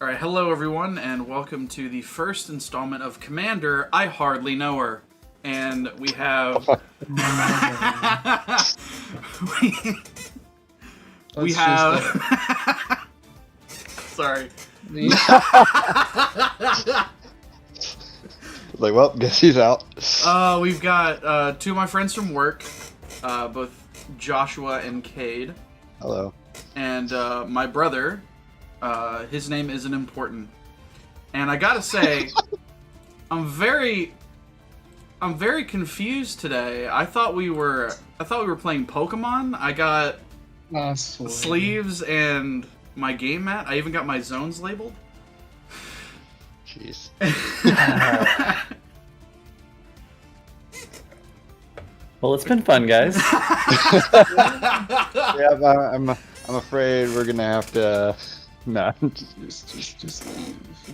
Alright, hello everyone, and welcome to the first installment of Commander, I Hardly Know Her. And we have... we have... Sorry. Like, well, guess he's out. We've got two of my friends from work, both Joshua and Cade. Hello. And my brother, his name isn't important. And I gotta say, I'm very confused today. I thought we were playing Pokemon. I got sleeves and my game mat. I even got my zones labeled. Jeez. Well, it's been fun, guys. Yeah, I'm afraid we're gonna have to. No, just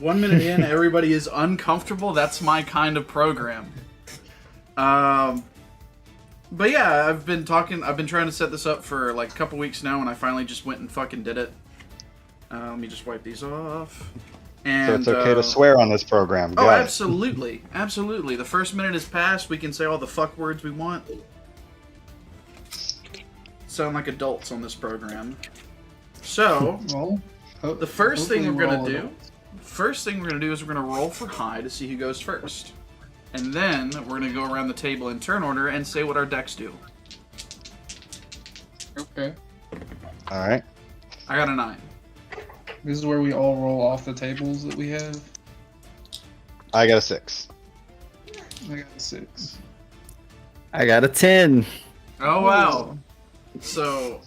1 minute in, everybody is uncomfortable. That's my kind of program. But yeah, I've been trying to set this up for like a couple weeks now, and I finally just went and fucking did it. Let me just wipe these off. And, so it's okay to swear on this program. Oh, absolutely. Absolutely. The first minute is past. We can say all the fuck words we want. Sound like adults on this program. So, the first thing we're going to do... First thing we're going to do is we're going to roll for high to see who goes first. And then we're going to go around the table in turn order and say what our decks do. Okay. Alright. I got a 9. This is where we all roll off the tables that we have. I got a 6. I got a 6. I got a 10. Oh, wow. So,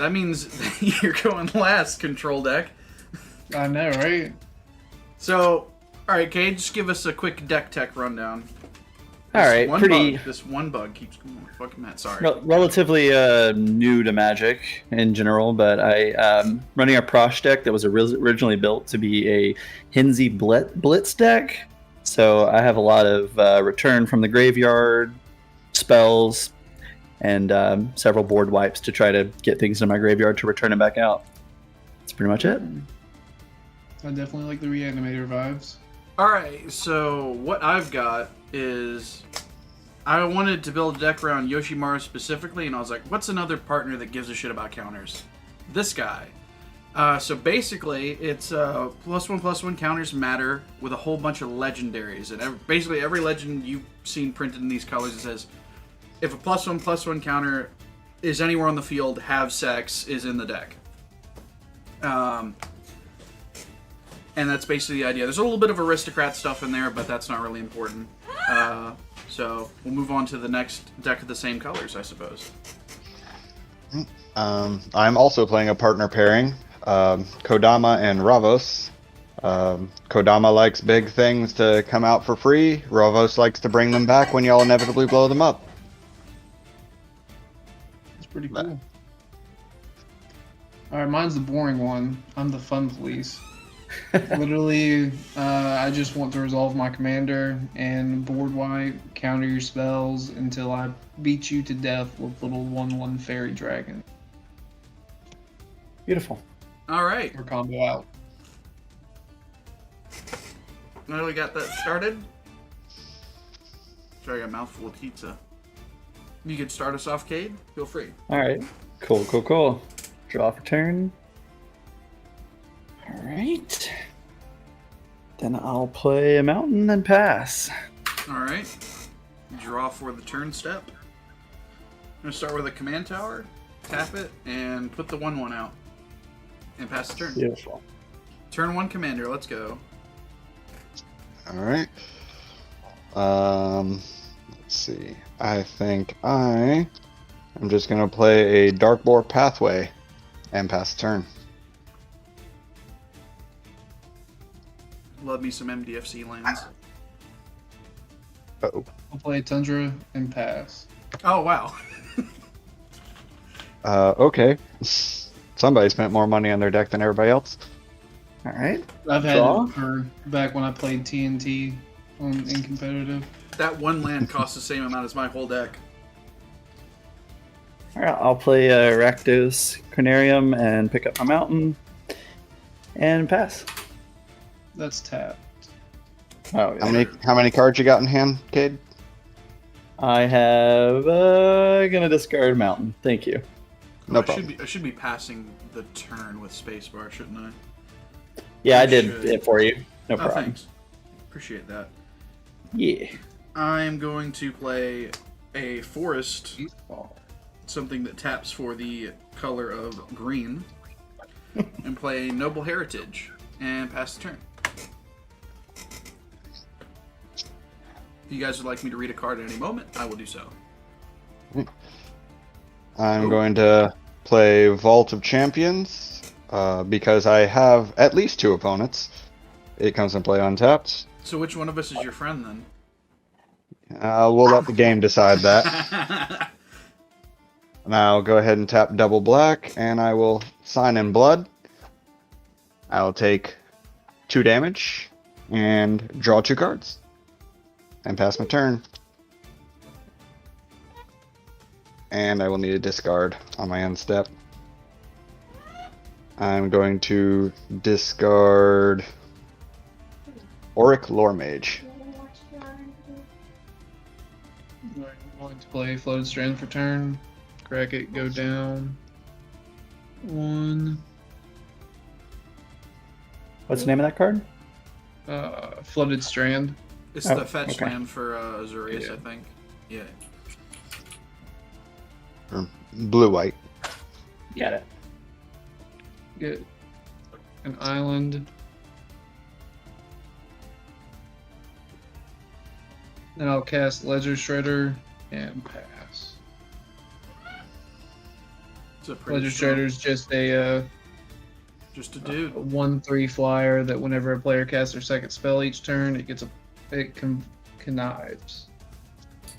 that means you're going last, control deck. I know, right? So, alright, Cade, just give us a quick deck tech rundown. Alright, pretty... This one bug keeps going on. Fucking Matt, sorry. Relatively new to Magic in general, but I'm running a Prossh deck that was originally built to be a Hinsey Blitz deck. So I have a lot of return from the graveyard, spells, and several board wipes to try to get things in my graveyard to return them back out. That's pretty much it. I definitely like the Reanimator vibes. Alright, so what I've got is... I wanted to build a deck around Yoshimaru specifically, and I was like, what's another partner that gives a shit about counters? This guy. So basically, it's +1/+1 counters matter with a whole bunch of legendaries. And basically every legend you've seen printed in these colors, it says, if a +1/+1 counter is anywhere on the field, have sex is in the deck. And that's basically the idea. There's a little bit of aristocrat stuff in there, but that's not really important. So we'll move on to the next deck of the same colors, I suppose. I'm also playing a partner pairing, Kodama and Ravos. Kodama likes big things to come out for free. Ravos likes to bring them back when y'all inevitably blow them up. It's pretty cool. Alright, mine's the boring one. I'm the fun police. Literally, I just want to resolve my commander and board wipe, counter your spells until I beat you to death with little 1/1 fairy dragon. Beautiful. Alright. Or combo out. Now we got that started. Sorry, I got a mouthful of pizza. You could start us off, Cade. Feel free. Alright. Cool. Draw for turn. Alright. Then I'll play a mountain and pass. Alright. Draw for the turn step. I'm going to start with a command tower, tap it, and put the 1/1 out. And pass the turn. Beautiful. Turn 1 commander, let's go. Alright. Let's see. I think I'm just going to play a Darkboar Pathway and pass the turn. Love me some MDFC lands. Uh-oh. I'll play Tundra and pass. Oh, wow. Okay. Somebody spent more money on their deck than everybody else. Alright. I've had Draw. it for back when I played TNT in competitive. That one land costs the same amount as my whole deck. Alright, I'll play Rakdos Cornerium and pick up my mountain. and pass. That's tapped. Oh, yeah. How many cards you got in hand, Cade? I have gonna discard Mountain. Thank you. No I problem. should be passing the turn with spacebar, shouldn't I? Yeah, I You did should. it for you. No Oh, problem. thanks. Appreciate that. Yeah. I'm going to play a forest, Baseball. something that taps for the color of green, and play Noble Heritage and pass the turn. If you guys would like me to read a card at any moment, I will do so. I'm going to play Vault of Champions because I have at least 2 opponents. It comes in play untapped. So which one of us is your friend then? We'll let the game decide that. And I'll go ahead and tap double black, and I will sign in blood. I'll take 2 damage and draw 2 cards. And pass my turn. And I will need a discard on my end step. I'm going to discard Auric Lore Mage. I'm going to play Floated Strand for turn. Crack it, go down. 1. What's the name of that card? Flooded Strand. It's Oh, the fetch okay. land for Azorius, Yeah. I think. Yeah. Or blue-white. Got it. Get an island. Then I'll cast Ledger Shredder and pass. It's a pretty Ledger strong- Shredder's just a Just a dude. 1/3 flyer that whenever a player casts their second spell each turn, it connives.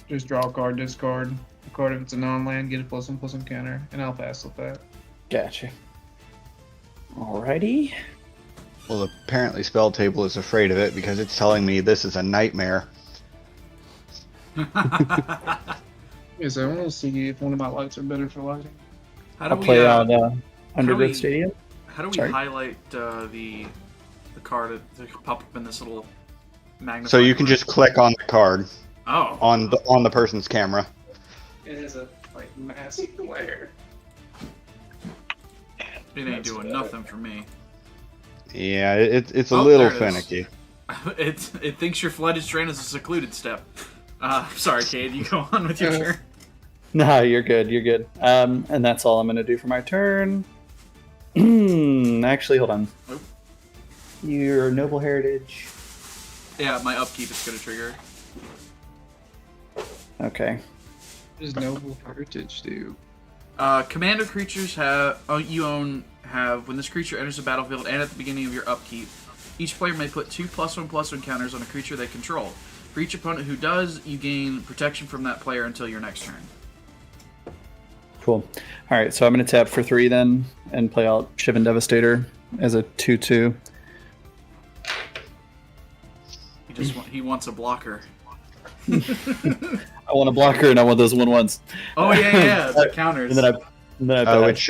Just draw a card, discard a card if it's a non-land, get a +1/+1 counter, and I'll pass with that. Gotcha. Alrighty. Well, apparently Spell Table is afraid of it because it's telling me this is a nightmare. Yes, I want to see if one of my lights are better for lighting. How do I'll we play uh, on Undergrowth we- Stadium. how do we Sorry. highlight the card to pop up in this little magnifying So you can glass? just click on the card Oh. on the person's camera. It is a massive glare. It ain't doing nothing for me. Yeah, it's a Oh, little there it is. finicky. It thinks your flooded strand is a secluded step. Sorry, Cade, you go on with your turn. No, you're good. You're good. And that's all I'm gonna do for my turn. Actually, hold on. Nope. Your Noble Heritage. Yeah, my upkeep is gonna trigger. Okay. What does Noble Heritage do? Commander creatures have when this creature enters the battlefield and at the beginning of your upkeep, each player may put 2 +1/+1 counters on a creature they control. For each opponent who does, you gain protection from that player until your next turn. Cool. All right, so I'm gonna tap for 3 then, and play out Shivan Devastator as a 2/2. He wants a blocker. I want a blocker, and I want those 1/1s. Oh yeah, the counters. And then I pass. Which,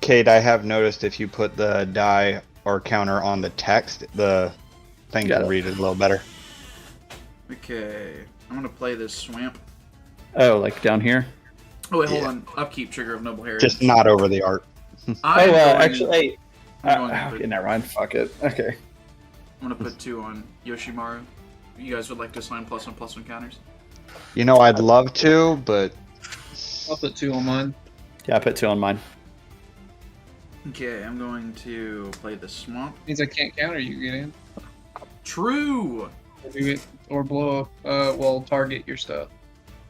Kate, I have noticed if you put the die or counter on the text, the thing Got can it. read it a little better. Okay, I'm gonna play this swamp. Oh, like down here. Oh wait, hold Yeah. on. Upkeep trigger of Noble Heritage. Just not over the art. I'm going- Actually, I'm going to okay, put, never mind. Fuck it. Okay. I'm gonna put 2 on Yoshimaru. You guys would like to assign +1/+1 counters? You know, I'd love to, but I'll put 2 on mine. Yeah, I put 2 on mine. Okay, I'm going to play the swamp. Means I can't counter you, get in. True. Or blow up, target your stuff.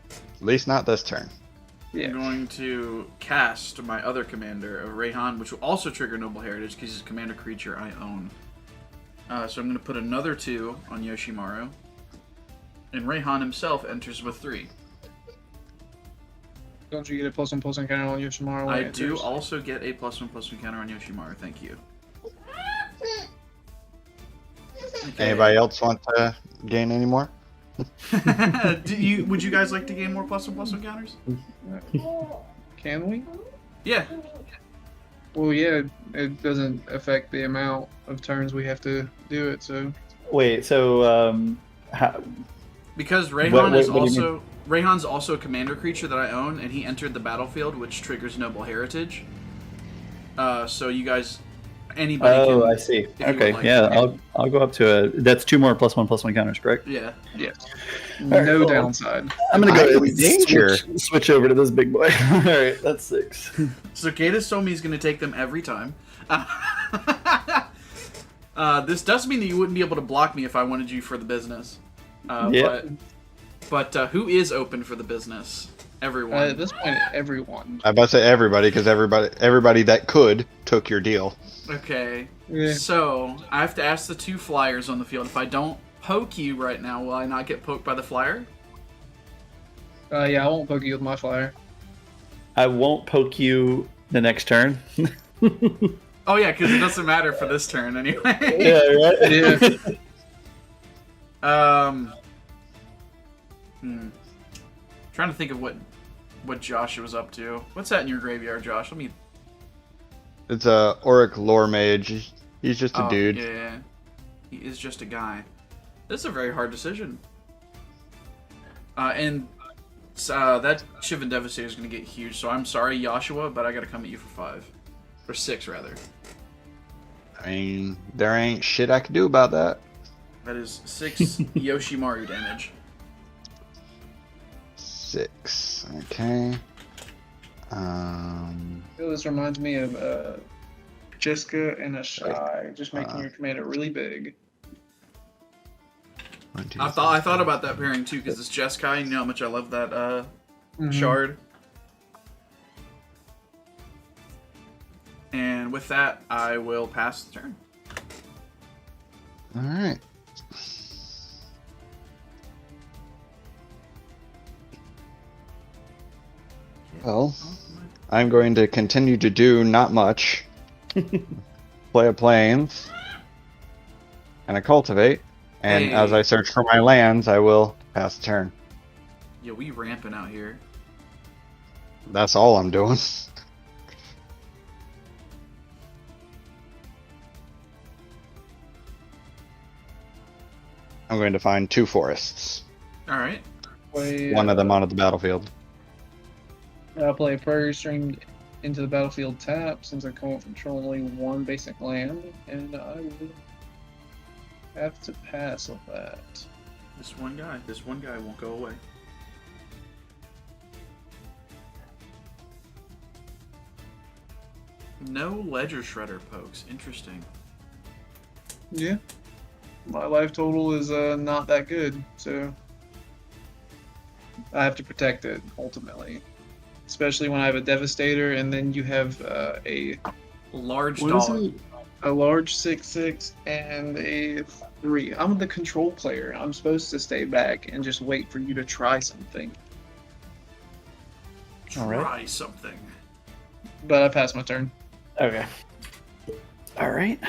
at least not this turn. Yeah. I'm going to cast my other commander, Reyhan, which will also trigger Noble Heritage because he's a commander creature I own. So I'm going to put another 2 on Yoshimaru. And Reyhan himself enters with 3. Don't you get a +1/+1 counter on Yoshimaru? when I it do enters? also get a +1/+1 counter on Yoshimaru. Thank you. Okay. Anybody else want to gain any more? Would you guys like to gain more +1/+1 counters? Can we? Yeah. Well, yeah, it doesn't affect the amount of turns we have to do it. So Wait, so how, Because what do you mean? Reyhan's also a commander creature that I own, and he entered the battlefield, which triggers noble heritage. So you guys, anybody can. Oh, I see. if you Okay, would like. yeah, I'll go up to a. That's 2 more +1/+1 counters, correct? Yeah. yes, right, no cool. downside. I'm gonna I go am in danger. switch over to this big boy. All right, that's 6. So Gatus told me he's going to take them every time. This does mean that you wouldn't be able to block me if I wanted you for the business. Yeah. But who is open for the business? Everyone. At this point, everyone. I about to say everybody because everybody that could took your deal. Okay. Yeah. So I have to ask the 2 flyers on the field. If I don't poke you right now, will I not get poked by the flyer? Yeah, I won't poke you with my flyer. I won't poke you the next turn. Oh yeah, because it doesn't matter for this turn anyway. Yeah, right. Yeah. Trying to think of what Josh was up to. What's that in your graveyard, Josh? Let me. It's a Auric Lore Mage. He's just a dude. Yeah. He is just a guy. This is a very hard decision. And that Shivan Devastator is going to get huge, so I'm sorry, Joshua, but I got to come at you for 5. Or 6, rather. I mean, there ain't shit I can do about that. That is 6 Yoshimaru damage. 6. Okay. This reminds me of Jessica and a Shy, just making your commander really big. 1, 2, I thought about that pairing too, because it's Jeskai, you know how much I love that shard. And with that, I will pass the turn. All right. Well, I'm going to continue to do not much. Play a Plains. And a Cultivate. And Hey. as I search for my lands, I will pass the turn. Yeah, we ramping out here. That's all I'm doing. I'm going to find 2 forests. Alright. One of them onto the battlefield. I'll play Prairie Stream into the battlefield tap since I can't control only 1 basic land, and I will have to pass on that. This one guy won't go away. No Ledger Shredder pokes. Interesting. Yeah. My life total is not that good, so I have to protect it ultimately. Especially when I have a Devastator, and then you have a Large what is dog. it? A large 6/6 and a 3. I'm the control player. I'm supposed to stay back and just wait for you to try something. Try something. But I passed my turn. Okay. All right.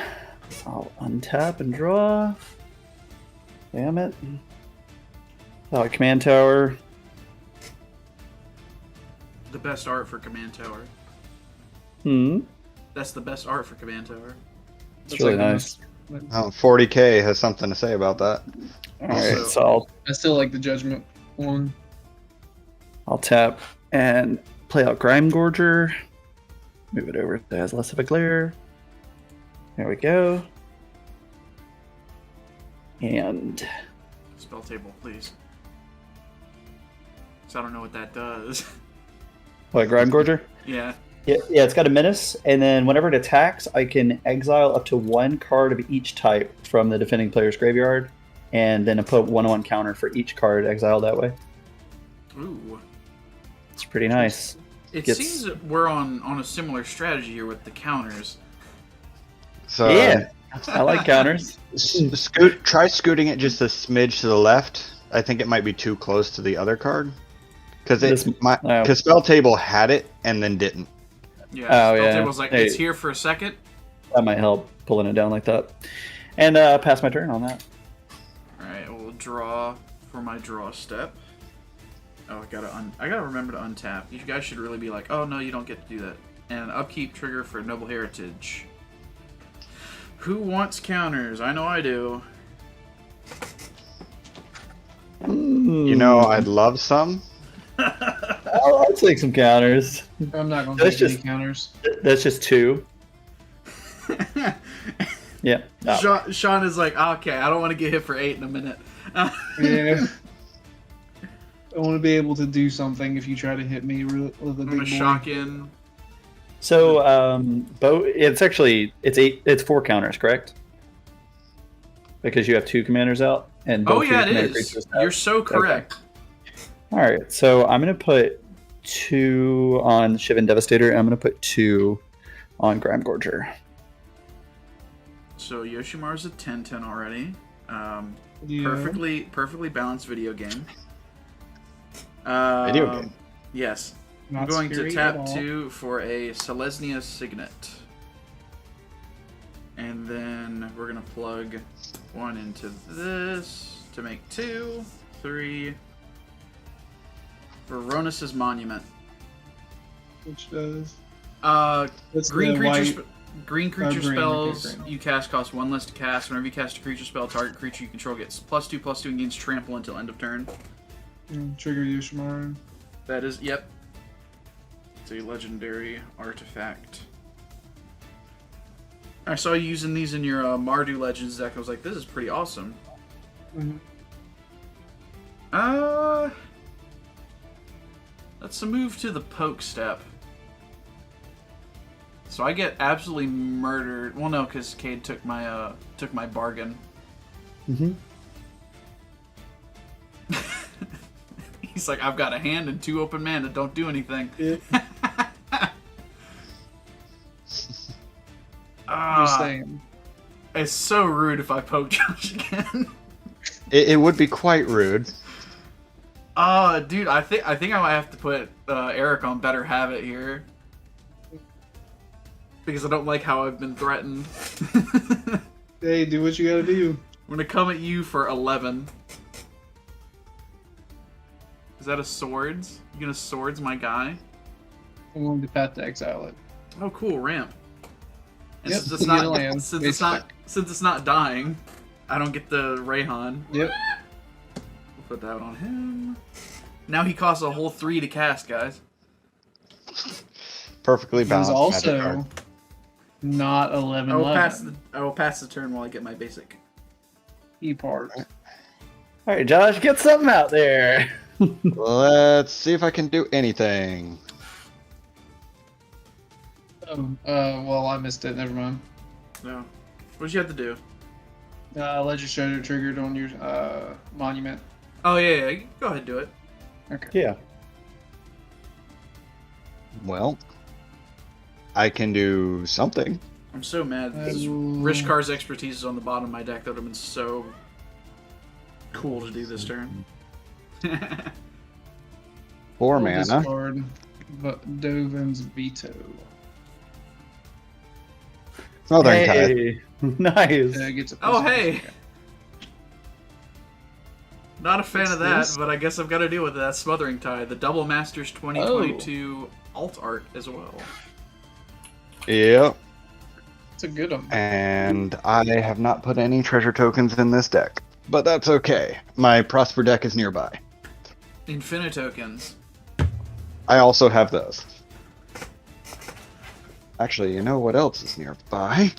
I'll untap and draw. Damn it. Oh, command tower. The best art for Command Tower. That's the best art for Command Tower. It's really nice. 40k has something to say about that. All right, so I still like the Judgment one. I'll tap and play out Grime Gorger. Move it over so it has less of a glare. There we go. And Spell table, please. Because I don't know what that does. what, Grime Gorger? Yeah. Yeah, it's got a menace, and then whenever it attacks, I can exile up to 1 card of each type from the defending player's graveyard, and then put 1/1 counter for each card exiled that way. Ooh. It's pretty nice. It seems that we're on a similar strategy here with the counters. So Yeah, I like counters. try scooting it just a smidge to the left. I think it might be too close to the other card. Because Spell Table had it and then didn't. Yeah, Oh, Spell yeah. table's like, Hey. it's here for a second. That might help pulling it down like that. And pass my turn on that. Alright, we'll draw for my draw step. Oh, I gotta remember to untap. You guys should really be like, oh no, you don't get to do that. and an upkeep trigger for Noble Heritage. Who wants counters? I know I do. You know, I'd love some. I'll take some counters. I'm not going to take any counters. That's just 2. Yeah. No. Sean is like, okay, I don't want to get hit for 8 in a minute. Yeah. I want to be able to do something if you try to hit me with a big I'm gonna boy. shock in. So, it's 4 counters, correct? Because you have 2 commanders out, and both Oh yeah, your it commander is. creatures have- You're so correct. Okay. All right, so I'm gonna put 2 on Shivan Devastator, and I'm gonna put 2 on Grime Gorger. So Yoshimaru's a 10/10 already. Yeah. Perfectly balanced video game. Video game. Yes. Not I'm going to scary tap at all. 2 for a Selesnya Signet. And then we're going to plug 1 into this to make 2, 3. For Ronus's Monument. Which does. That's Green the creature, white- green creature green, spells okay, green. you cast cost 1 less to cast. Whenever you cast a creature spell, target creature you control gets +2/+2 and gains trample until end of turn. Trigger Yoshimaru. That is, yep. It's a legendary artifact. I saw you using these in your Mardu Legends deck. I was like, this is pretty awesome. Mhm. Let's move to the poke step. So I get absolutely murdered. Well, no, because Cade took my bargain. Mm-hmm. He's like, I've got a hand and 2 open mana. Don't do anything. Yeah. Just Ah, saying. it's so rude if I poke Josh again. It would be quite rude. Dude, I think I might have to put Eric on Better Habit here. Because I don't like how I've been threatened. Hey, do what you gotta do. I'm gonna come at you for 11. Is that a swords? You gonna swords my guy? I'm going to Path to Exile it. Oh, cool, ramp. And Yep, since it's you get not a land, since it's not dying, I don't get the Reyhan. Yep. We'll put that on him. Now he costs a whole 3 to cast, guys. Perfectly It was balanced. magic also card. not 11 I will pass the turn while I get my basic. E part. All right, Josh, get something out there. Let's see if I can do anything. Well, I missed it. Never mind. No. What'd you have to do? Ledger Shredder triggered on your monument. Oh yeah. Go ahead, do it. Okay. Yeah. Well, I can do something. I'm so mad because I will- Rishkar's expertise is on the bottom of my deck. That would have been so cool to do this turn. 4 Full mana. Discard, Dovin's Veto. Smothering Tide. Hey, nice. Gets a Oh, plus hey. one. Not a fan What's of that, this? but I guess I've got to deal with that. Smothering Tide, the Double Masters 2022 alt art as well. Yep. It's a good one. And I have not put any treasure tokens in this deck. But that's okay. My Prosper deck is nearby. Infinitokens. I also have those. Actually, you know what else is nearby?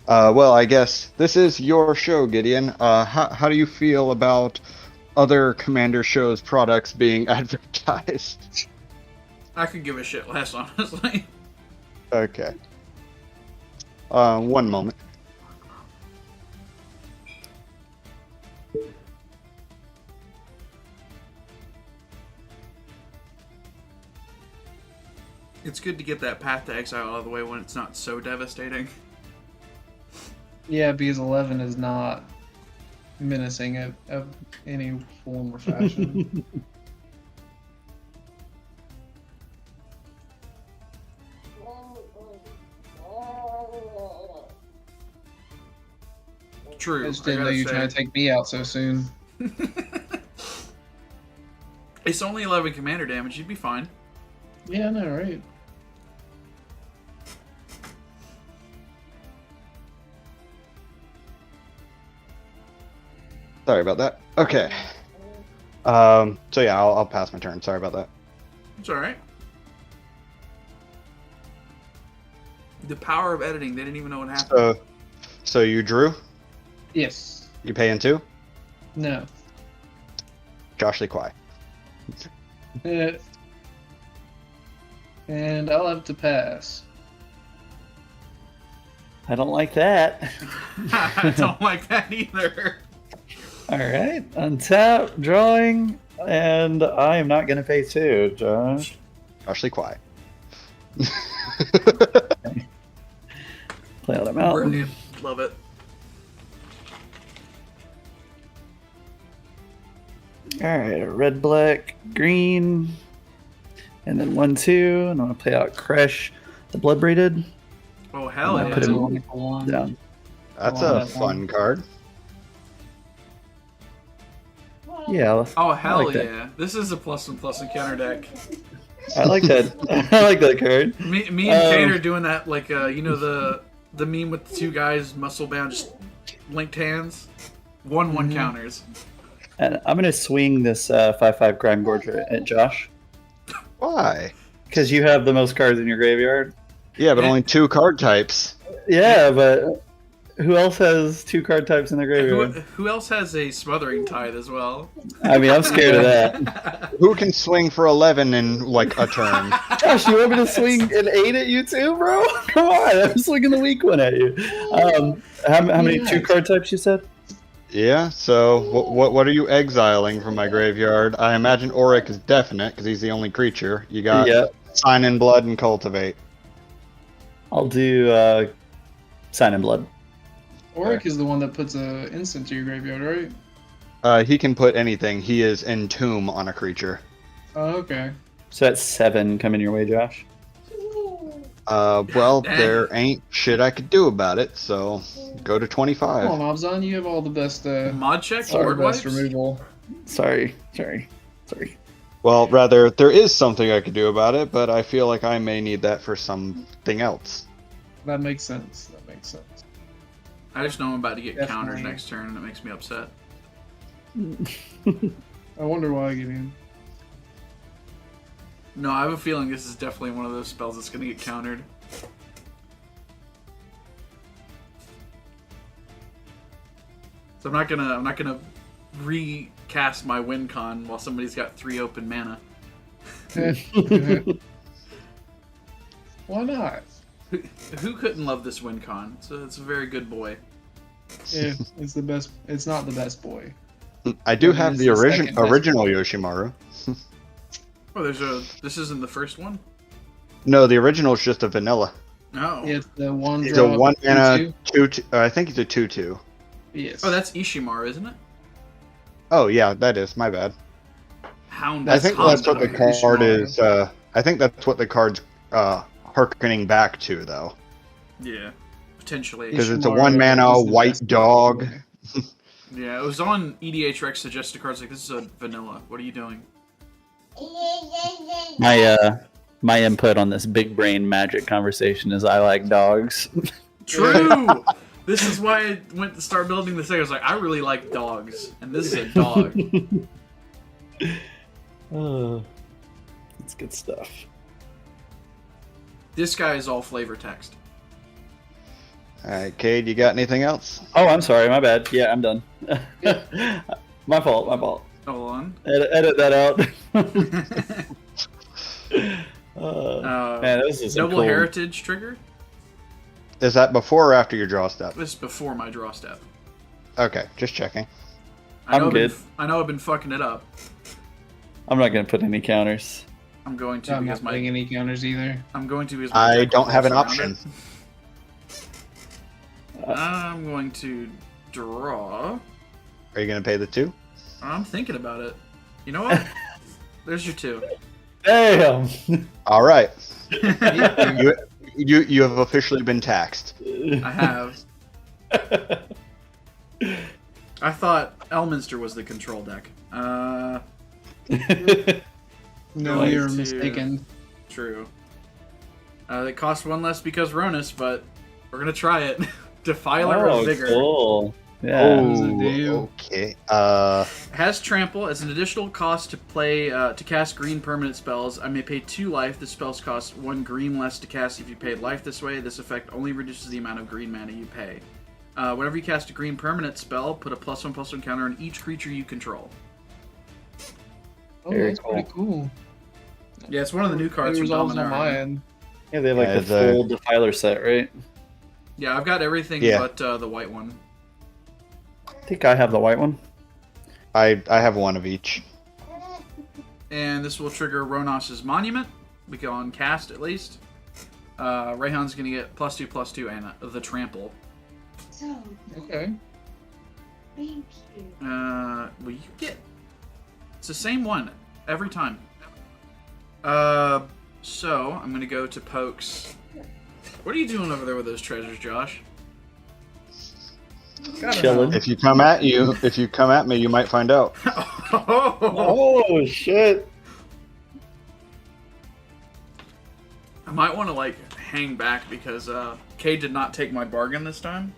Well, I guess this is your show, Gideon. How do you feel about other Commander Show's products being advertised? I could give a shit less, honestly. Okay. One moment. It's good to get that Path to Exile out of the way when it's not so devastating. Yeah, because 11 is not menacing of any form or fashion. True. I just didn't know you were trying to take me out so soon. It's only 11 commander damage. You'd be fine. Yeah, I know, right? Sorry about that. Okay. So yeah, I'll pass my turn. Sorry about that. It's alright. The power of editing, they didn't even know what happened. So you drew? Yes. You pay in 2? No. Josh Lee Kwai. And I'll have to pass. I don't like that. I don't like that either. All right, untap, drawing, and I am not going to pay 2, Josh. Josh Lee Kwai. Play out a mountain. Brilliant. Love it. All right, a red, black, green, and then 1, 2, and I'm going to play out Crash, the Blood Braided. Oh, hell I'm yeah. gonna put him Wonderful one. down. That's Oh, a that fun one. card. Yeah, Oh, hell like that. yeah. This is a plus encounter deck. I like that. I like that card. Me and Kate are doing that, like, you know, the meme with the two guys muscle bound, just linked hands? 1/1 counters. And I'm going to swing this 5/5 Grime Gorger at Josh, Why? because you have the most cards in your graveyard. Yeah, but only 2 card types. Yeah, but who else has 2 card types in their graveyard? Who else has a Smothering Tithe as well? I mean, I'm scared of that. Who can swing for 11 in like a turn? Josh, you want me to swing an 8 at you too, bro? Come on, I'm swinging the weak one at you. How many 2 card types you said? Yeah. So what are you exiling from my graveyard? I imagine Auric is definite because he's the only creature. You got Yeah. Sign in Blood and Cultivate. I'll do Sign in Blood. Auric is the one that puts a instant to your graveyard, right? He can put anything. He is Entomb on a creature. Oh, okay. So that's 7 coming your way, Josh. Well, Dang. there ain't shit I could do about it, so go to 25. Come on, Obzon, you have all the best, Mod check? Sorry, Board best wipes? removal. Sorry. Well, rather, there is something I could do about it, but I feel like I may need that for something else. That makes sense. That makes sense. I just know I'm about to get Definitely. counters next turn, and it makes me upset. I wonder why I get in. No, I have a feeling this is definitely one of those spells that's going to get countered. So I'm not gonna recast my win con while somebody's got 3 open mana. Why not? Who couldn't love this win con? So it's a very good boy. Yeah, it's the best. It's not the best boy. I do It have is the the second best. original Yoshimaru. Oh, this isn't the first one? No, the original is just a vanilla. No. It's the one. He's a drop 1 mana 2/2. 2. I think he's a 2/2. Yes. Oh, that's Yoshimaru, isn't it? Oh yeah, that is my bad. Hound. I think that's what the Yoshimaru. card is. I think that's what the card's harkening back to, though, Yeah, potentially. because it's a Yoshimaru 1 mana is the white best dog. boy. Yeah, it was on EDH Rex suggested cards like, this is a vanilla. What are you doing? My input on this big brain magic conversation is I like dogs. True! This is why I went to start building this thing. I was like, I really like dogs, and this is a dog. It's good stuff. This guy is all flavor text. All right, Cade, you got anything else? Oh, I'm sorry, my bad. Yeah, I'm done. My fault. Hold on. Edit that out. Man, this is some Noble cool- Heritage trigger? Is that before or after your draw step? This is before my draw step. Okay, just checking. I'm I've good. I know I've been fucking it up. I'm not gonna put any counters. I'm going to I'm because not putting any counters either. I'm going to because my I deck don't have an revolves around option. it. I'm going to draw. Are you gonna pay the 2? I'm thinking about it. You know what? There's your 2. Damn. All right, you have officially been taxed. I have. I thought Elminster was the control deck. No, Going you're to- mistaken. True. They cost one less because Ronus, but we're gonna try it. Defiler of Vigor. Cool. Yeah. does it do? Okay. Has trample as an additional cost to play to cast green permanent spells. I may pay 2 life. The spells cost 1 green less to cast if you paid life this way. This effect only reduces the amount of green mana you pay. Whenever you cast a green permanent spell, put a +1/+1 counter on each creature you control. Oh, Very that's pretty cool. Yeah, it's one of the new cards It from resolves on my Dominaria. end. Yeah, they have like Yeah, the full Defiler set, right? Yeah, I've got everything Yeah. but the white one. I think I have the white one. I have one of each. And this will trigger Ronos's Monument. We go on cast at least. Reyhan's going to get +2/+2 and the trample. So, Okay. thank you. Well, you get... It's the same one every time. So, I'm going to go to Pokes. What are you doing over there with those treasures, Josh? Chilling. If you come at me, you might find out. Oh shit! I might want to, like, hang back because Kay did not take my bargain this time.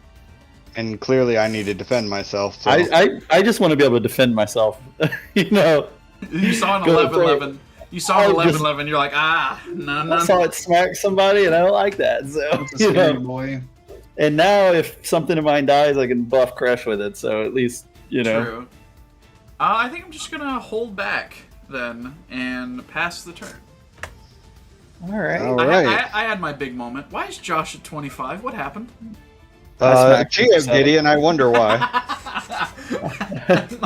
And clearly, I need to defend myself. So. I just want to be able to defend myself. You know, You saw an Go 11-11. You saw an I just- 11-11. You're like, no. I saw it smack somebody, and I don't like that. So That's a you scary know. boy. And now, if something of mine dies, I can buff Crash with it. So at least you know. True. I think I'm just gonna hold back then and pass the turn. All right. All I right. had my big moment. Why is Josh at 25? What happened? Chia Giddy, and I wonder why.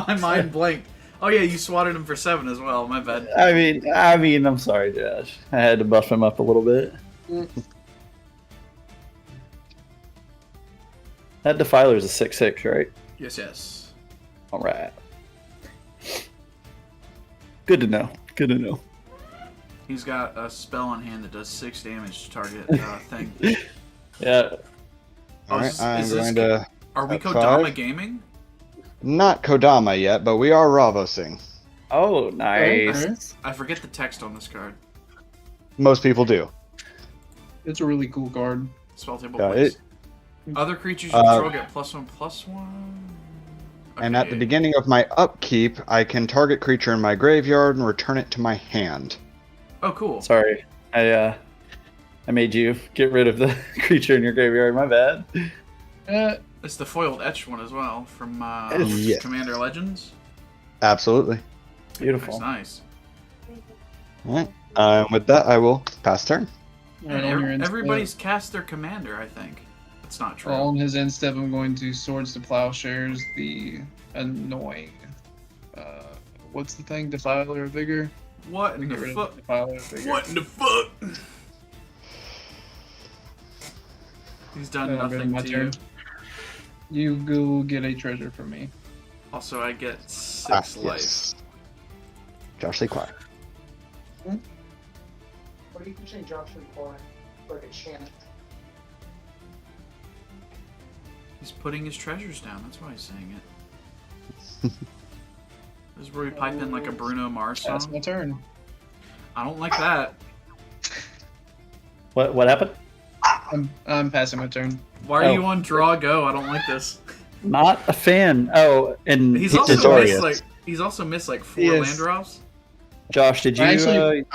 My mind blanked. Oh yeah, you swatted him for 7 as well. My bad. I mean, I'm sorry, Josh. I had to buff him up a little bit. That Defiler's a 6/6, right? Yes. All right. Good to know. Good to know. He's got a spell on hand that does 6 damage to target thing. Yeah. All right, is I'm this- going to Are we At Kodama 5? gaming? not Kodama yet, but we are Ravosing. Oh, nice. Okay. I forget the text on this card. Most people do. It's a really cool card. Spell table, Yeah, please. Other creatures you Uh, control get +1/+1. And at the Okay. beginning of my upkeep, I can target creature in my graveyard and return it to my hand. Oh, cool. Sorry. I made you get rid of the creature in your graveyard. My bad. It's the foiled etched one as well from Yes. Commander Legends. Absolutely. Beautiful. Nice. All right. With that, I will pass turn. Right on your end Everybody's cast their commander, I think. That's not true. On his end step, I'm going to Swords to Plowshares, the annoying. What's the thing? Defiler of Vigor? What in the Get rid fuck? of Defiler of Vigor. What in the fuck? He's done That'll be nothing my to turn. you. You go get a treasure from me. Also, I get 6 life. Yes. Josh, stay quiet. Or you can change option for like a chant. He's putting his treasures down. That's why he's saying it. This is where we pipe in like a Bruno Mars That's song. my turn. I don't like that. What happened? I'm passing my turn. Why are Oh. you on draw go? I don't like this. Not a fan. Oh, and He's Hit also Dorius. missed like 4 Yes. land drops. Josh, did you I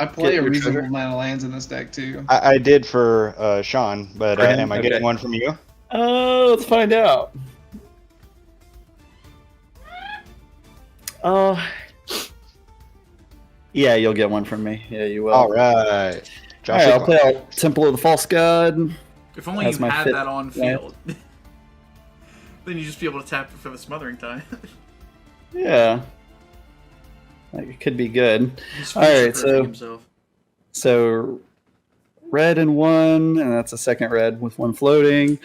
play get a your reasonable treasure? amount of lands in this deck too. I did for Sean, but For him? am I Okay. getting one from you? Let's find out. Yeah, you'll get one from me. Yeah, you will. All right. Josh, All right, stay I'll quiet. play out Temple of the False God. If only That's you my had fifth that on land. field. Then you'd just be able to tap it for the smothering time. Yeah. Like, it could be good. He's All right, future-proofing so- himself. So, red and 1, and that's a second red with 1 floating.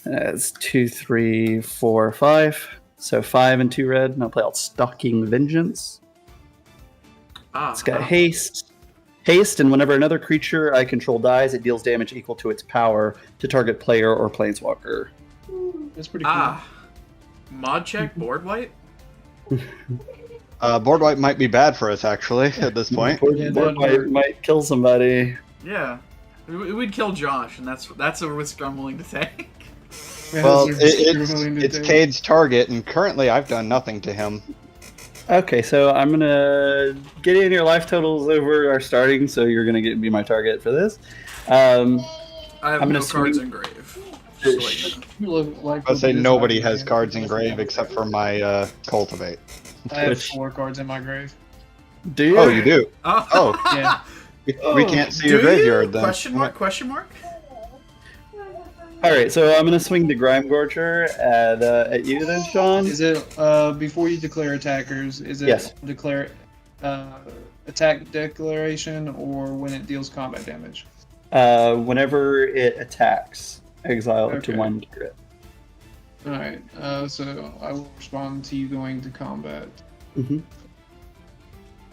That's 2, 3, 4, 5. So 5 and 2 red. And I'll play out Stalking Vengeance. It's got haste. Haste, and whenever another creature I control dies, it deals damage equal to its power to target player or planeswalker. That's pretty cool. Mod check board wipe. Board wipe might be bad for us, actually, at this point. Board wipe might kill somebody. Yeah. We'd kill Josh, and that's a risk I'm willing to take. Well, That's a risk you're willing to it's take. Cade's target, and currently I've done nothing to him. Okay, so I'm gonna get in your life totals over our starting, so you're gonna be my target for this. I have I'm no gonna cards swing- in grave. Just to let you know. You look like I'd say this nobody guy. has cards in grave except for my cultivate. I have Which- 4 cards in my grave. Do you? Oh, you do? Oh, Oh. Yeah. We can't see Do your you? graveyard then. Question mark? Question mark? All right, so I'm gonna swing the Grime Gorger at you then, Sean. Is it before you declare attackers? Is it Yes. declare attack declaration or when it deals combat damage? Whenever it attacks, exile up to Okay. 1 crit. All right. So I will respond to you going to combat. Mhm.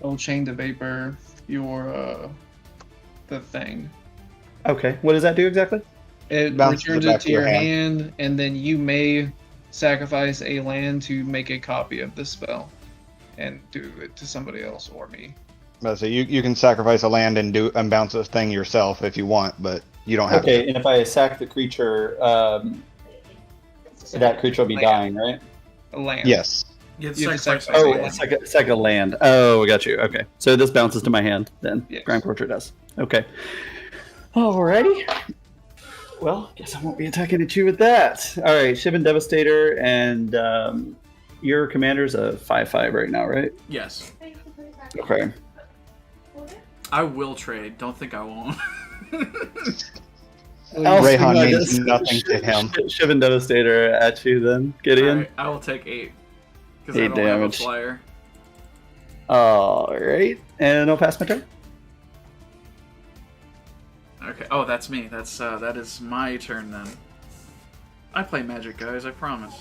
I will chain to vapor your the thing. Okay, what does that do exactly? It Bounces returns it it back to to your your hand, and then you may sacrifice a land to make a copy of the spell, and do it to somebody else or me. So you can sacrifice a land and bounce a thing yourself if you want, but you don't have Okay, to. and if I sack the creature, that creature will be dying, right? A land. Yes. You have You have to sacrifice sacrifice Oh, a land. sack a land. Oh, I got you. Okay, so this bounces to my hand then. Yes. Grime Gorger does. Okay. Alrighty. Well, guess I won't be attacking at you with that. All right, Shivan Devastator, and your commander's a 5/5 right now, right? Yes. Okay. I will trade. Don't think I won't. Reyhan swing means my- nothing to him. Shivan Devastator at you then, Gideon. Alright, I will take 8. Because I 8 don't have a damage. flyer. All right, and I'll pass my turn. Okay. Oh, that's me. That is my turn then. I play Magic, guys. I promise.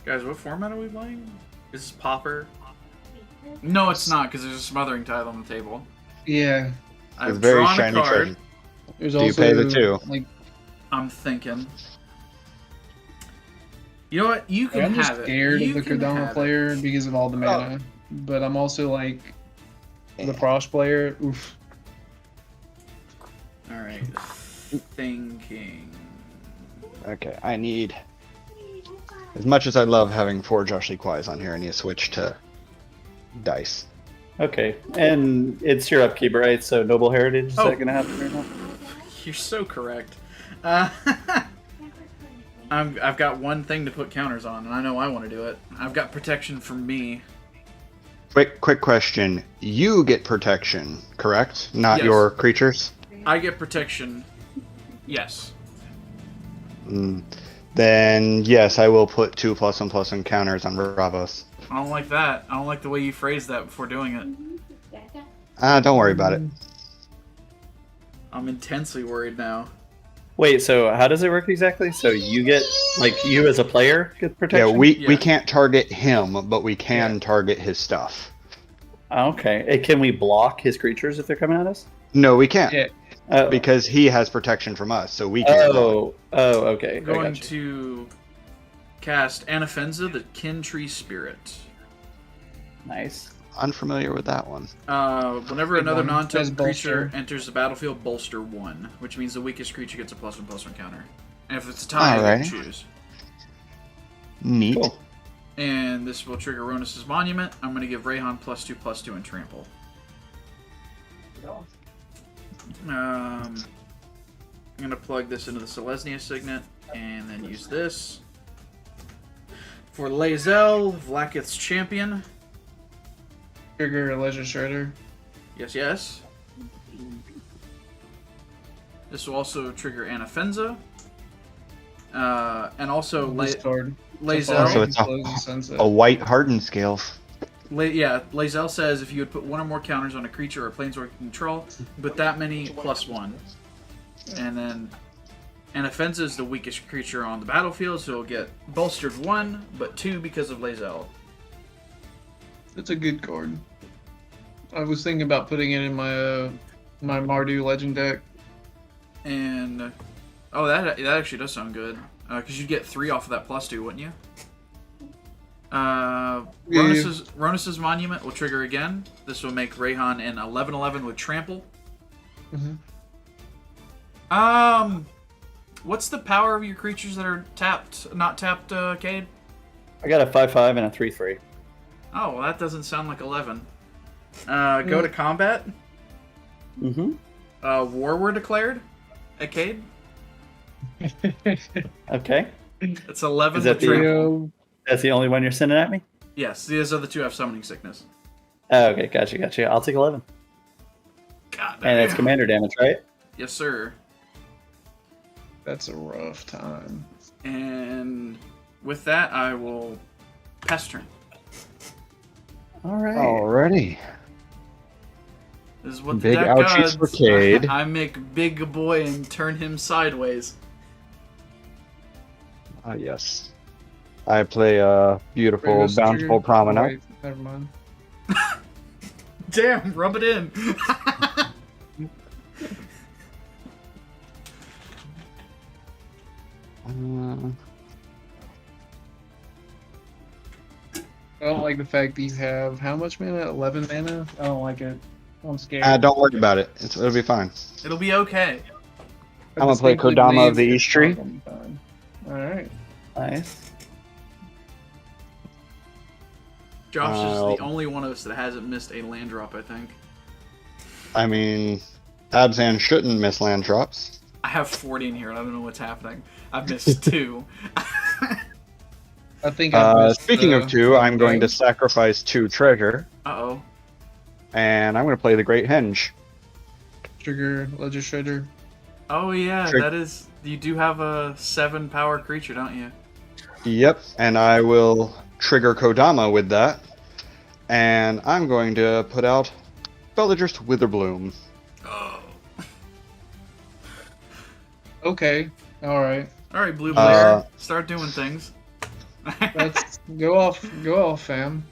Guys, what format are we playing? Is this Pauper? No, it's not, because there's a Smothering Tithe on the table. Yeah. I've It's very drawn shiny a card. treasure. There's Do you also pay the 2? like I'm thinking. You know what? You can I'm just have it. scared You of the can Kodama have it. player because of all the mana, but I'm also like the Prossh player. Oof. Alright. Thinking. Okay, I need. As much as I love having 4 Josh Lee Kwais on here, I need to switch to dice. Okay, and it's your upkeep, right? So Noble Heritage, is Oh. that going to happen right now? You're so correct. I've got one thing to put counters on, and I know I want to do it. I've got protection from me. Quick question. You get protection, correct? Not Yes. your creatures? I get protection. Yes. Then, yes, I will put 2+1/+1 counters on Ravos. I don't like that. I don't like the way you phrased that before doing it. Don't worry about it. I'm intensely worried now. Wait, so how does it work exactly? So you get, like, you as a player get protection? Yeah, we Yeah. can't target him, but we can target his stuff. Okay, and can we block his creatures if they're coming at us? No, we can't. Yeah. Oh, Because he has protection from us, so we can't. okay. I'm I going got you. to cast Anafenza, the Kin Tree Spirit. Nice. Unfamiliar with that one. Whenever Good another one. non-token Says creature bolster. enters the battlefield, bolster 1, which means the weakest creature gets a +1/+1 counter. And if it's a tie, you Alrighty. can choose. Neat. Cool. And this will trigger Ronus' Monument. I'm going to give Reyhan +2/+2 and trample. I'm going to plug this into the Selesnya Signet and then use this. For Lae'zel, Vlaakith's Champion. Trigger a Leisure Shredder. Yes, yes. This will also trigger Anafenza. And also Discard. Lae'zel. So it's Close the sunset. A white hardened scales. Lae'zel says if you would put 1 or more counters on a creature or planeswalker you control, put that many +1. And then Anafenza is the weakest creature on the battlefield, so it'll get bolstered 1, but 2 because of Lae'zel. It's a good card. I was thinking about putting it in my my Mardu Legend deck. And that actually does sound good, because you'd get 3 off of that +2, wouldn't you? Ronus's Monument will trigger again. This will make Reyhan an 11/11 with Trample. Mhm. What's the power of your creatures that are not tapped, Cade? I got a 5/5 and a 3/3. Oh, well, that doesn't sound like 11. Go to combat. Mm-hmm. War were declared at Cade. Okay. It's 11 Is that with the- Trample. That's the only one you're sending at me? Yes, these other two have Summoning Sickness. Oh, okay, gotcha. I'll take 11. God damn. And it's commander damage, right? Yes, sir. That's a rough time. And with that, I will pass turn. All right. Alrighty. This is what the Big deck ouchies does. for Cade. I make big boy and turn him sideways. Ah, yes. I play a beautiful, Reyhan's bountiful trigger? promenade. Wait, never mind. Damn, rub it in. I don't like the fact that you have how much mana? 11 mana? I don't like it. I'm scared. Don't worry about it. It'll be fine. It'll be okay. I'm gonna play distinctly Kodama of believe the it's East Tree. not gonna be fine. Alright. Nice. Josh is Uh, the only one of us that hasn't missed a land drop, I think. I mean, Abzan shouldn't miss land drops. I have 40 in here and I don't know what's happening. I've missed 2. I think I missed Speaking the- of 2, I'm going to sacrifice 2 treasure, Uh-oh. and I'm going to play the Great Henge. Trigger Legislator. Oh, yeah, Trick. that is... You do have a 7 power creature, don't you? Yep, and I will trigger Kodama with that, and I'm going to put out Bellager's Witherbloom. Oh. Okay. Alright. Alright, Blue Blair. Start doing things. Let's go off, fam.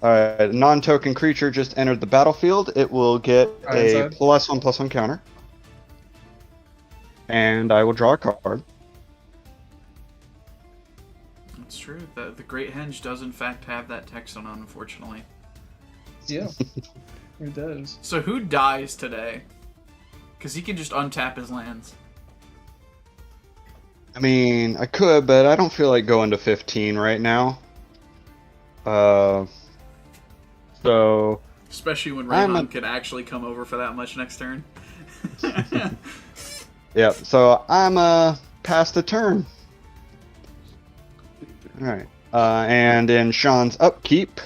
Alright, non-token creature just entered the battlefield. It will get Right a inside. +1/+1 counter. And I will draw a card. It's true. The Great Henge does, in fact, have that text on it, unfortunately. Yeah. It does. So who dies today? Because he can just untap his lands. I mean, I could, but I don't feel like going to 15 right now. So Especially when I'm Reyhan a- could actually come over for that much next turn. yeah, so I'm past the turn. All right, and in Sean's upkeep.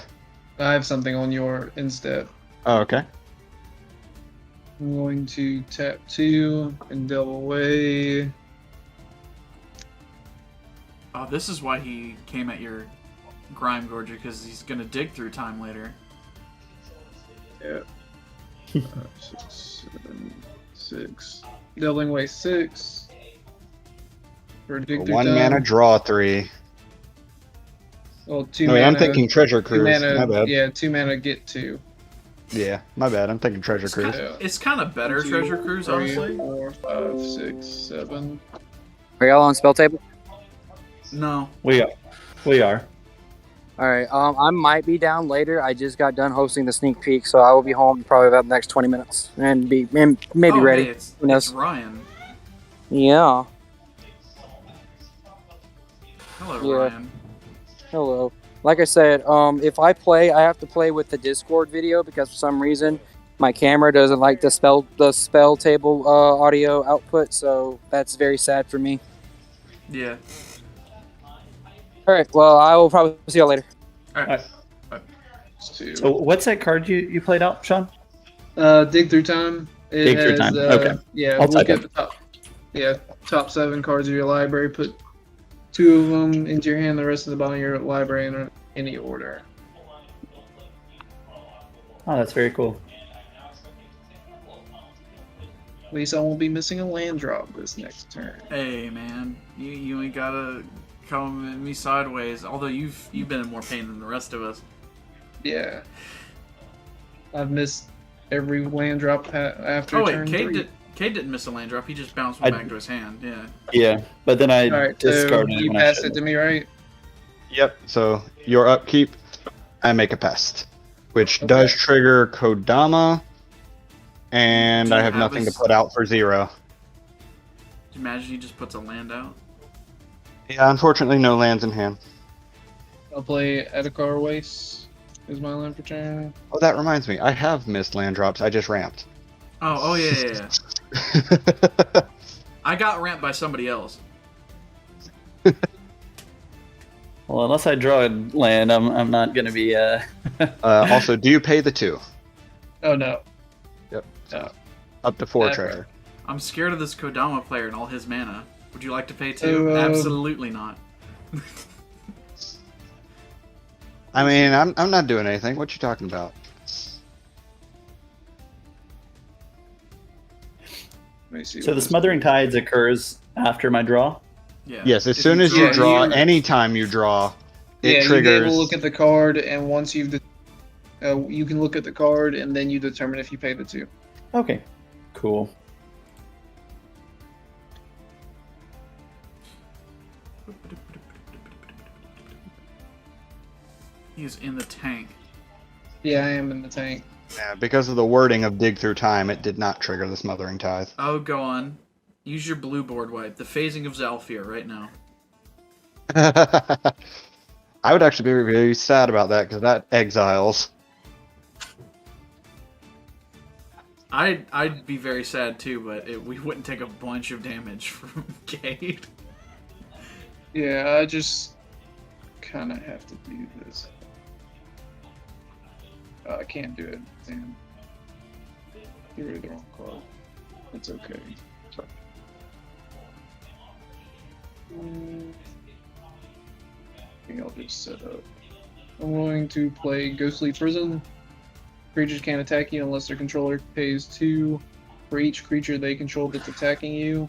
I have something on your instead. Oh, okay. I'm going to tap 2 and delve away. Oh, this is why he came at your Grime Gorger, because he's going to dig through time later. Yeah. 5, 6, 7, 6. Delving away 6. For dig through 1 time. mana, draw 3. Well, 2 No, mana. wait, I'm thinking Treasure 2 Cruise. mana. My bad. Yeah, 2 mana get 2. Yeah, my bad. I'm thinking Treasure Cruise. Yeah. It's kind of better, 2, Treasure Cruise, 3, honestly. 4, 5, 6, 7. Are y'all on spell table? No. We are. All right. I might be down later. I just got done hosting the sneak peek, so I will be home probably about the next 20 minutes and maybe Oh, ready. Hey, it's Who knows? Ryan. Yeah. Hello, Yeah. Ryan. Hello. Like I said, if I play, I have to play with the Discord video because for some reason my camera doesn't like the spell table audio output, so that's very sad for me. Yeah. All right. Well, I will probably see y'all later. Alright. It's 2. So what's that card you played out, Sean? Dig through time. It Dig through has, time, okay. Yeah, I'll look type at it. the top. Yeah, top 7 cards of your library. Put 2 of them into your hand. The rest of the bottom of your library in any order. Oh, that's very cool. At least I won't be missing a land drop this next turn. Hey, man. You ain't gotta come at me sideways. Although you've been in more pain than the rest of us. Yeah. I've missed every land drop after Oh, wait. turn Cade 3. Didn't miss a land drop. He just bounced one I- back to his hand. Yeah. Yeah, but then I Alright, so discarded it you when I passed it shouldn't. to me, right? Yep. So your upkeep, I make a pest, which does trigger Kodama, and Do you I have have nothing a to s- put out for 0. Imagine he just puts a land out. Yeah, unfortunately, no lands in hand. I'll play Edakar Waste is my land for turn. Oh, that reminds me, I have missed land drops. I just ramped. Oh yeah. I got ramped by somebody else. Well, unless I draw a land, I'm not gonna be. Also, do you pay the 2? Oh no. Yep. No. Up to 4 Never. treasure. I'm scared of this Kodama player and all his mana. Would you like to pay 2? So, Absolutely not. I mean, I'm not doing anything. What you talking about? Let me see So what the this- Smothering Tides occurs after my draw. Yeah. Yes, as If soon as you draw- draw, you- anytime you draw, it Yeah, triggers. you get to look at the card, and once you've, you can look at the card, and then you determine if you pay the 2. Okay, cool. He's in the tank. Yeah, I am in the tank. Yeah, because of the wording of dig through time, it did not trigger the smothering tithe. Oh, go on. Use your blue board wipe. The phasing of Zalfir right now. I would actually be really sad about that because that exiles. I'd be very sad too, but we wouldn't take a bunch of damage from Cade. Yeah, I just kind of have to do this. I can't do it. Damn. You read the wrong card. It's okay. I think I'll just set up. I'm going to play Ghostly Prison. Creatures can't attack you unless their controller pays 2 for each creature they control that's attacking you.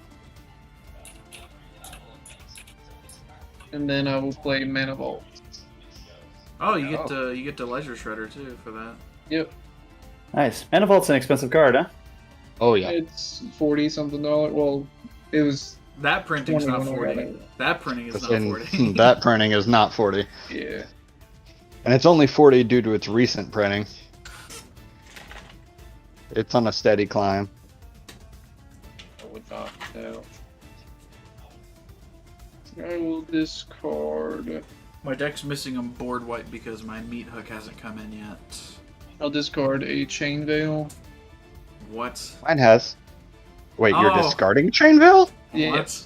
And then I will play Mana Vault. Oh, you get to Leisure Shredder too for that. Yep. Nice. Mana Vault's an expensive card, huh? Oh yeah. It's $40-something. Well, it was That printing's not 20 when I got 40. it. That printing is not And 40. that printing is not 40. Yeah. And it's only 40 due to its recent printing. It's on a steady climb. I would not know. I will discard. My deck's missing a board wipe because my meat hook hasn't come in yet. I'll discard a Chain Veil. What? Mine has. Wait, you're Oh. discarding Chainville? Yeah. What?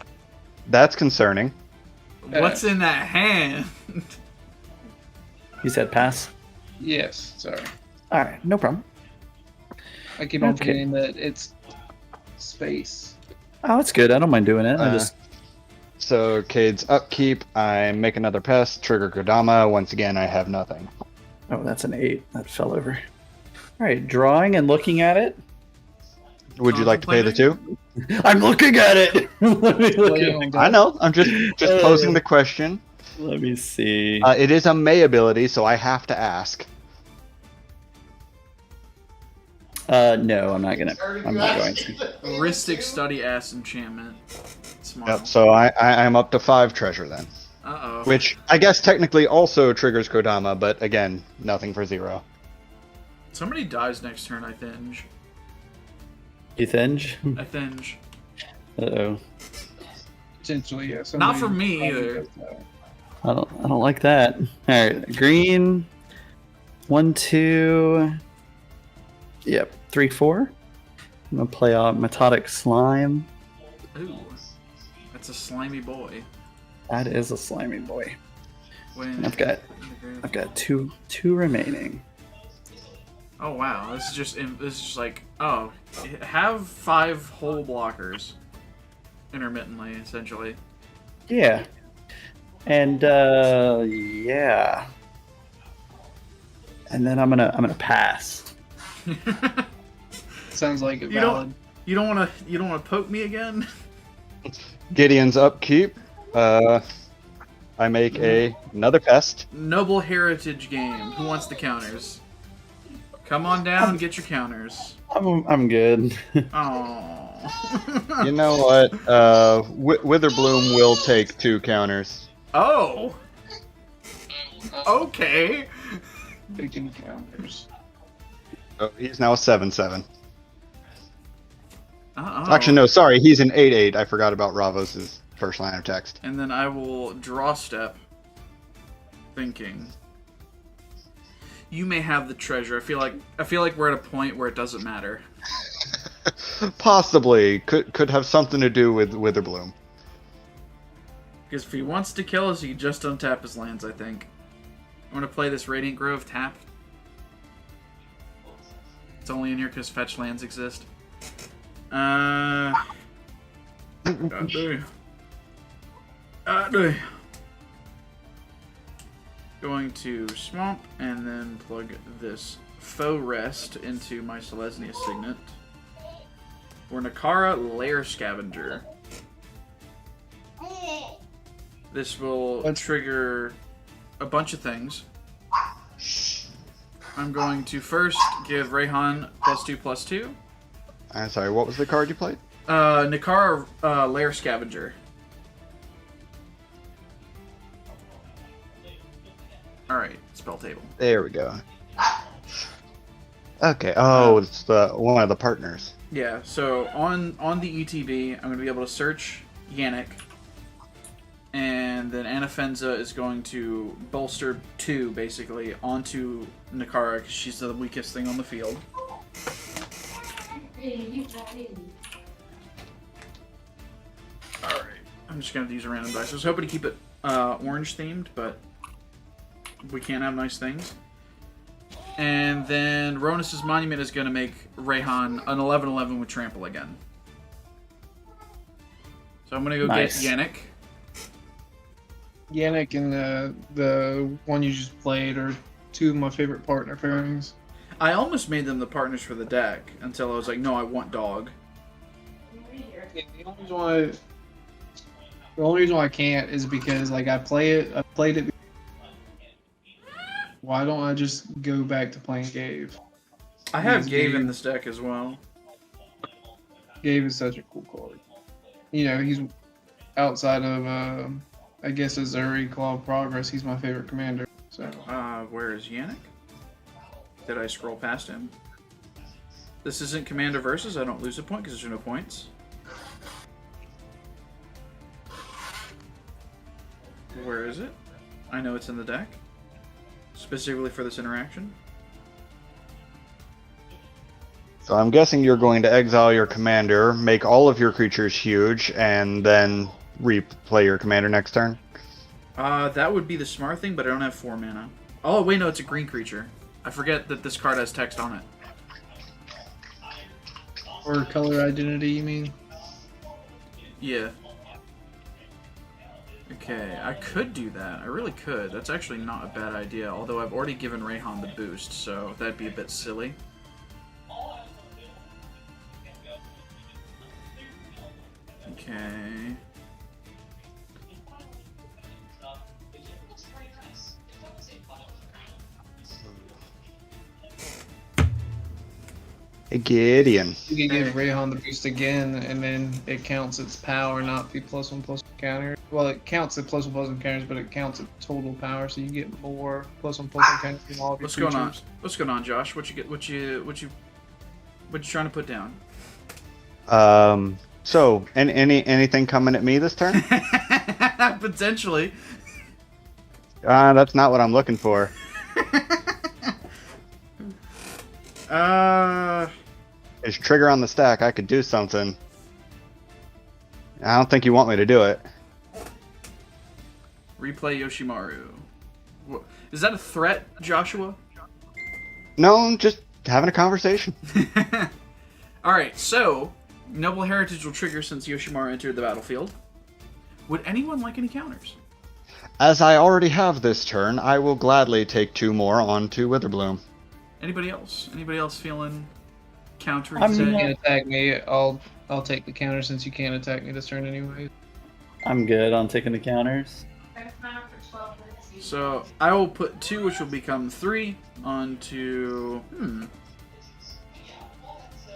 That's concerning. What's in that hand? You said pass. Yes. Sorry. All right, no problem. I keep on Okay. forgetting that it's space. Oh, it's good. I don't mind doing it. I just So, Cade's upkeep, I make another pest, trigger Kodama. Once again, I have nothing. oh, that's an 8. That fell over. All right, drawing and looking at it. Would you like to pay the 2? I'm looking at it. Let me look Playing at on it. I know, I'm just posing the question. Let me see. It is a May ability, so I have to ask. No, I'm not gonna. I'm not going to. Ristic Study Ass Enchantment. Smart. Yep, so I'm up to 5 treasure then. Uh-oh. Which I guess technically also triggers Kodama, but again, nothing for 0. Somebody dies next turn, I think. You thinge? I think. Uh-oh. Potentially, yes. Not for me either. I don't like that. All right, green. 1, 2. Yep, 3, 4. I'm gonna play Methodic Slime. Ooh. That's a slimy boy. That is a slimy boy. When I've got two remaining. Oh wow, this is just like, oh, have 5 whole blockers intermittently, essentially. Yeah. And yeah. And then I'm gonna pass. Sounds like it You valid. You don't wanna poke me again? Gideon's upkeep, I make another pest. Noble Heritage game. Who wants the counters? Come on down, get your counters. I'm good. Oh. You know what? Witherbloom will take 2 counters. Oh. Okay. Picking counters. Oh, he's now a 7/7. Uh-oh. Actually, no, sorry, he's an 8/8. I forgot about Ravos' first line of text. And then I will draw step, thinking you may have the treasure. I feel like we're at a point where it doesn't matter. Possibly could have something to do with Witherbloom. Because if he wants to kill us, he can just untap his lands, I think. I'm going to play this Radiant Grove tapped. It's only in here because fetch lands exist. God damn. Going to Swamp and then plug this Faux Rest into my Selesnya Signet. For Nakara Lair Scavenger. This will trigger a bunch of things. I'm going to first give Reyhan +2/+2. I'm sorry, what was the card you played? Nakara Lair Scavenger. Alright, spell table. There we go. Okay, oh, it's one of the partners. Yeah, so on the ETB, I'm going to be able to search Yannick. And then Anafenza is going to bolster 2, basically, onto Nakara, because she's the weakest thing on the field. Alright, I'm just going to use a random dice. I was hoping to keep it orange-themed, but we can't have nice things. And then Ronus' Monument is going to make Reyhan an 11/11 with Trample again. So I'm going to go get Yannick. Yannick and the one you just played are two of my favorite partner pairings. I almost made them the partners for the deck until I was like, no, I want dog. Yeah, the only reason why I can't is because like I played it. Why don't I just go back to playing Gave? I have Gabe in this deck as well. Gave is such a cool card. You know, he's outside of I guess Azuri Claw of Progress, he's my favorite commander. So Where is Yannick? Did I scroll past him? This isn't Commander Versus. I don't lose a point because there's no points. Where is it? I know it's in the deck. Specifically for this interaction. So I'm guessing you're going to exile your commander, make all of your creatures huge, and then replay your commander next turn? That would be the smart thing, but I don't have 4 mana. Oh, wait, no, it's a green creature. I forget that this card has text on it. Or color identity, you mean? Yeah. Okay, I could do that. I really could. That's actually not a bad idea, although I've already given Reyhan the boost, so that'd be a bit silly. Okay. Hey, Gideon. You can give Reyhan the boost again, and then it counts its power, not the +1/+1 counter. Well, it counts the +1/+1 counters, but it counts its total power, so you get more +1/+1 counters from all of your What's going on? creatures. What's going on, Josh? What you trying to put down? So, anything coming at me this turn? Potentially. That's not what I'm looking for. It's trigger on the stack. I could do something. I don't think you want me to do it. Replay Yoshimaru. Is that a threat, Joshua? No, I'm just having a conversation. Alright, so Noble Heritage will trigger since Yoshimaru entered the battlefield. Would anyone like any counters? As I already have this turn, I will gladly take 2 more onto Witherbloom. Anybody else? Anybody else feeling counter? If you can't attack me, I'll take the counter since you can't attack me this turn anyway. I'm good on taking the counters. So I will put 2, which will become 3, onto.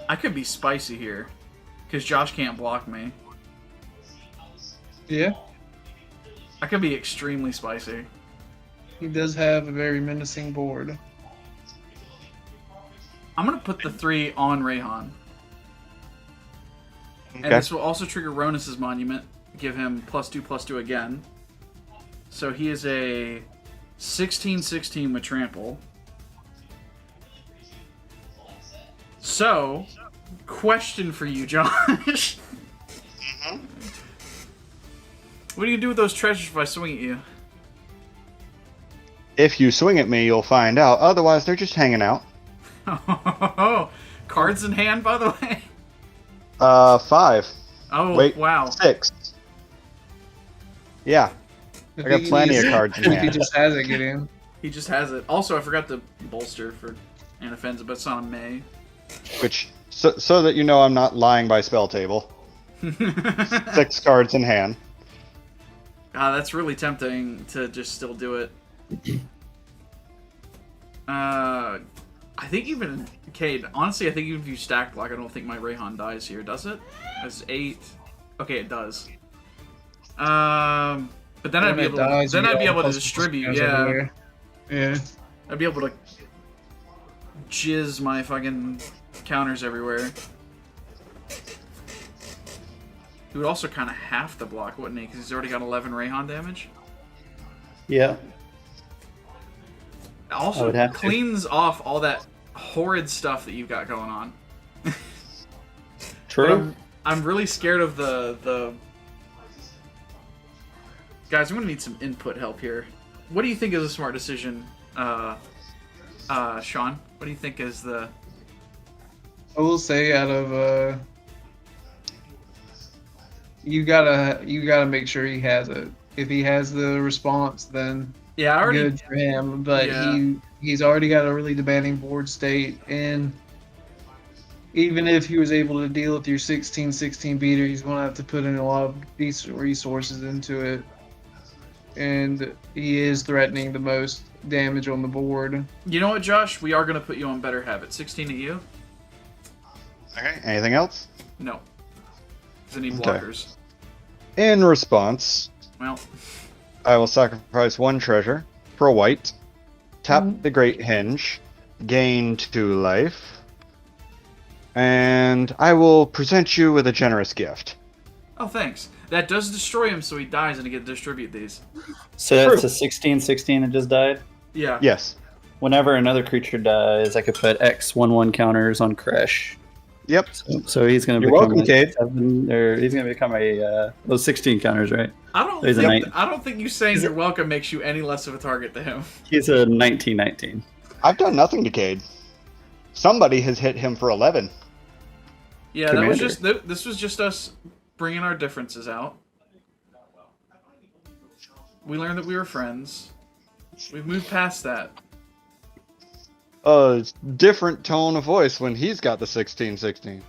I could be spicy here, because Josh can't block me. Yeah. I could be extremely spicy. He does have a very menacing board. I'm gonna put the 3 on Reyhan. And Okay. this will also trigger Ronus's monument, give him +2/+2 again. So he is a 16/16 with trample. So, question for you, Josh. What do you do with those treasures if I swing at you? If you swing at me, you'll find out. Otherwise, they're just hanging out. Cards in hand, by the way. 5. Oh, Wait, wow. 6. Yeah, I got plenty of cards in If he hand. just has it, get in. He just has it. Also, I forgot the bolster for Anafenza, but it's on a May. Which, so that you know I'm not lying by spell table. 6 cards in hand. That's really tempting to just still do it. I think even Cade. Honestly, I think even if you stack block, I don't think my Reyhan dies here. Does it? It's 8. Okay, it does. But then I'd be able. Then I'd be able to distribute. Yeah, Yeah. I'd be able to jizz my fucking counters everywhere. He would also kind of have to block, wouldn't he? Because he's already got 11 Reyhan damage. Yeah. I Also, would have to. cleans off all that horrid stuff that you've got going on. True. I'm really scared of the... Guys, I'm going to need some input help here. What do you think is a smart decision, Sean? What do you think is the... I will say, out of you gotta make sure he has it. If he has the response, then Yeah, I already... good for him. But Yeah. he's already got a really demanding board state, and even if he was able to deal with your 16/16 beater, he's gonna have to put in a lot of decent resources into it. And he is threatening the most damage on the board. You know what, Josh? We are going to put you on better habit. 16 at you? Okay. Anything else? No. Because I need Okay. blockers. In response, Well, I will sacrifice 1 treasure for a white, tap the Great Hinge, gain 2 life, and I will present you with a generous gift. oh, thanks. That does destroy him, so he dies and I get to distribute these. So that's a 16/16 that just died. Yeah. Yes. Whenever another creature dies, I could put X/1/1 counters on Kresh. Yep. So he's going to You're become welcome, Cade. 7, or he's going to become a those 16 counters, right? He's a I don't think you saying you're welcome makes you any less of a target to him. He's a 19/19. I've done nothing to Cade. Somebody has hit him for 11. Yeah, that was Commander. this was just us bringing our differences out. We learned that we were friends. We've moved past that. A different tone of voice when he's got the 16/16.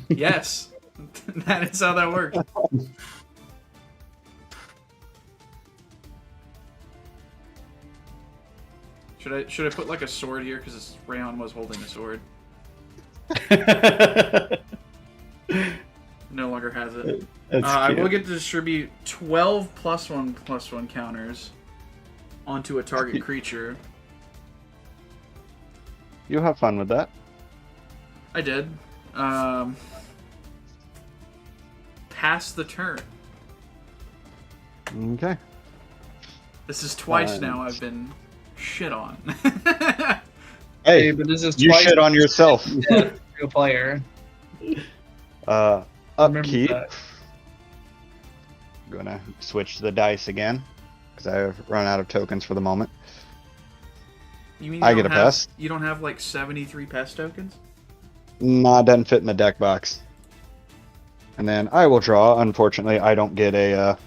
Yes, that is how that works. Should I put like a sword here because Reyhan was holding a sword? No longer has it. That's I cute. will get to distribute 12 +1/+1 counters onto a target creature. You'll have fun with that. I did. Pass the turn. Okay. This is twice Fine. now I've been shit on. Hey, but this is you twice shit on yourself. a player. Remember Upkeep. that. I'm gonna switch to the dice again because I've run out of tokens for the moment. You mean I you get don't a have- pass. You don't have like 73 pest tokens? Nah, doesn't fit in the deck box. And then I will draw. Unfortunately, I don't get a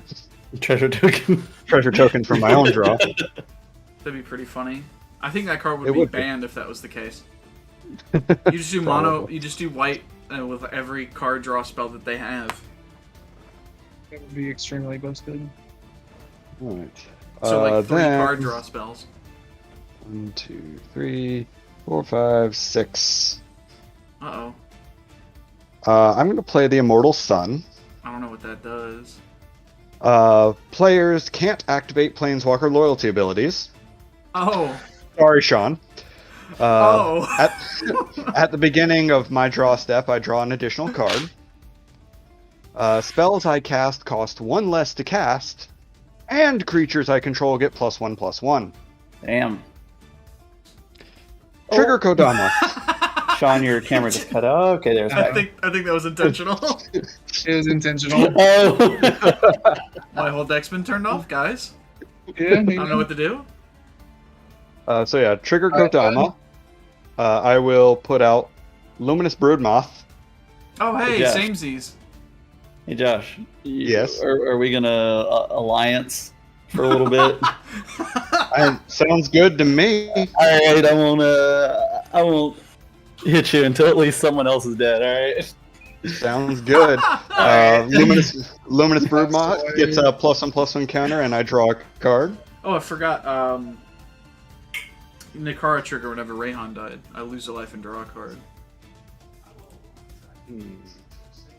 treasure token. treasure token from my own draw. That'd be pretty funny. I think that card would It be would be. banned if that was the case. You just do mono. Probably. You just do white with every card draw spell that they have. It would be extremely busted. Alright. So like 3 then- card draw spells. 1, 2, 3, 4, 5, 6. Uh oh. I'm gonna play the Immortal Sun. I don't know what that does. Players can't activate Planeswalker loyalty abilities. Oh. Sorry, Sean. Oh. At the beginning of my draw step, I draw an additional card. Spells I cast cost 1 less to cast, and creatures I control get +1/+1. Damn. Trigger Kodama. Sean, your camera just cut out. Okay, there's I back. think that was intentional. It was intentional. Oh. My whole deck's been turned off, guys. Yeah, I don't know what to do. So yeah, trigger Kodama. I will put out Luminous Broodmoth. Oh, hey, Yeah. samesies. Hey, Josh. Yes? Are we gonna alliance for a little bit? Sounds good to me. All right, I won't hit you until at least someone else is dead. All right. Sounds good. Luminous Broodmoth gets a +1/+1 counter, and I draw a card. Oh, I forgot. Nikara trigger whenever Reyhan died. I lose a life and draw a card.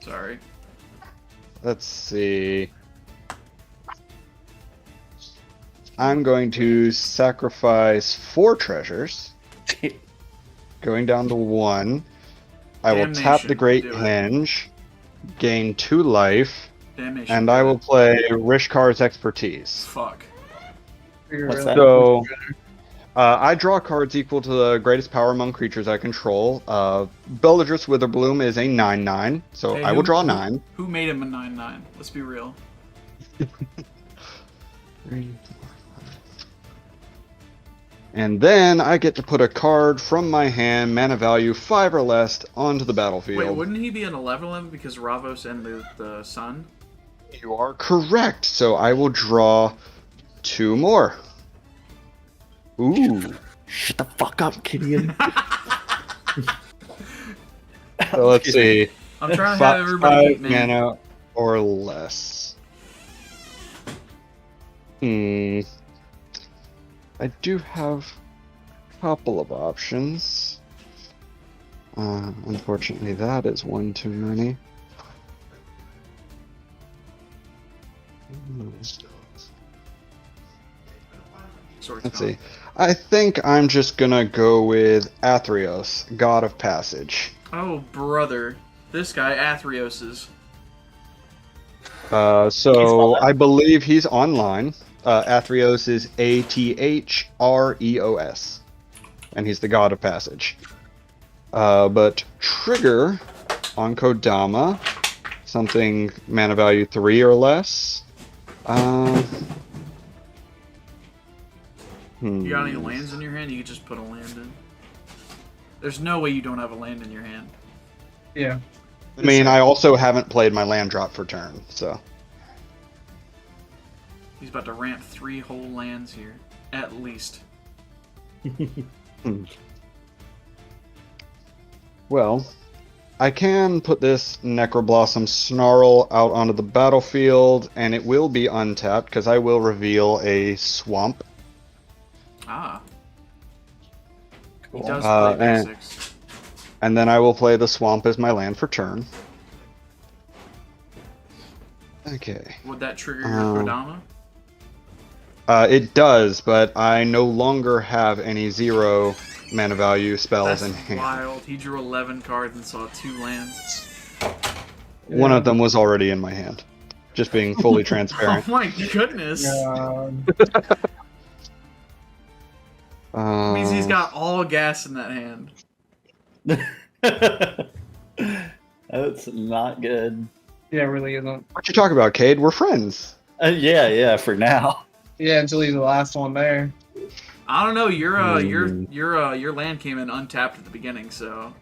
Sorry. Let's see. I'm going to sacrifice 4 treasures. Going down to 1. I will tap the Damnation, Great do it. Henge, gain 2 life, Damnation. and I will play Rishkar's Expertise. Fuck. What's that? So, I draw cards equal to the greatest power among creatures I control. Bellatrix Witherbloom is a 9/9, so Hey, I will draw 9. Who made him a 9/9? Let's be real. And then I get to put a card from my hand, mana value 5 or less, onto the battlefield. Wait, wouldn't he be an 11/11 because Ravos and the sun? You are correct, so I will draw 2 more. Ooh. Shut the fuck up, Gideon. So let's see. I'm trying to have everybody 5 beat me. mana or less. I do have a couple of options. Unfortunately, that is one too many. Let's see. I think I'm just gonna go with Athreos, God of Passage. Oh, brother. This guy, Athreos's. So I believe he's online. Athreos is Athreos, and he's the God of Passage. But trigger on Kodama, something mana value 3 or less. You got any lands in your hand? You could just put a land in. There's no way you don't have a land in your hand. Yeah. I mean, I also haven't played my land drop for turn, so. He's about to ramp 3 whole lands here. At least. Well, I can put this Necroblossom Snarl out onto the battlefield, and it will be untapped, because I will reveal a Swamp. Ah. He Cool. does play and- basics. And then I will play the Swamp as my land for turn. Okay. Would that trigger your Kodama? It does, but I no longer have any 0 mana value spells That's in hand. wild. He drew 11 cards and saw 2 lands. One of them was already in my hand. Just being fully transparent. Oh my goodness. Means he's got all gas in that hand. That's not good. Yeah, it really isn't. What you talking about, Cade? We're friends. Yeah, for now. Yeah, until he's the last one there. I don't know. Your land came in untapped at the beginning, so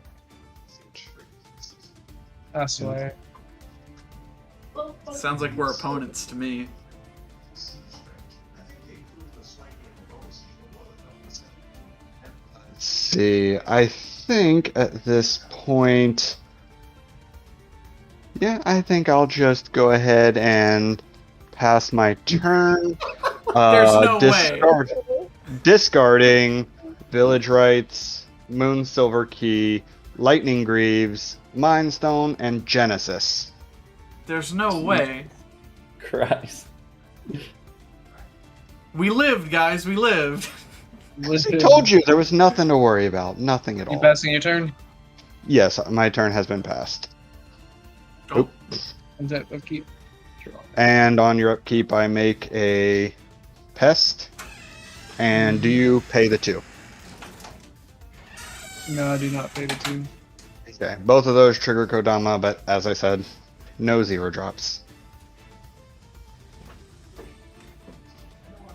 I swear. sounds like we're opponents to me. Let's see. I think at this point, yeah, I think I'll just go ahead and pass my turn. There's no way. Discarding Village Rites, Moon Silver Key, Lightning Greaves, Mind Stone, and Genesis. There's no way. Christ. We lived, guys. We lived. I told you there was nothing to worry about. Nothing at You all. passing your turn? Yes, my turn has been passed. Oh, Is that upkeep? Sure. And on your upkeep, I make a pest. And do you pay the 2? No, I do not pay the 2. Okay, both of those trigger Kodama, but as I said, no 0 drops.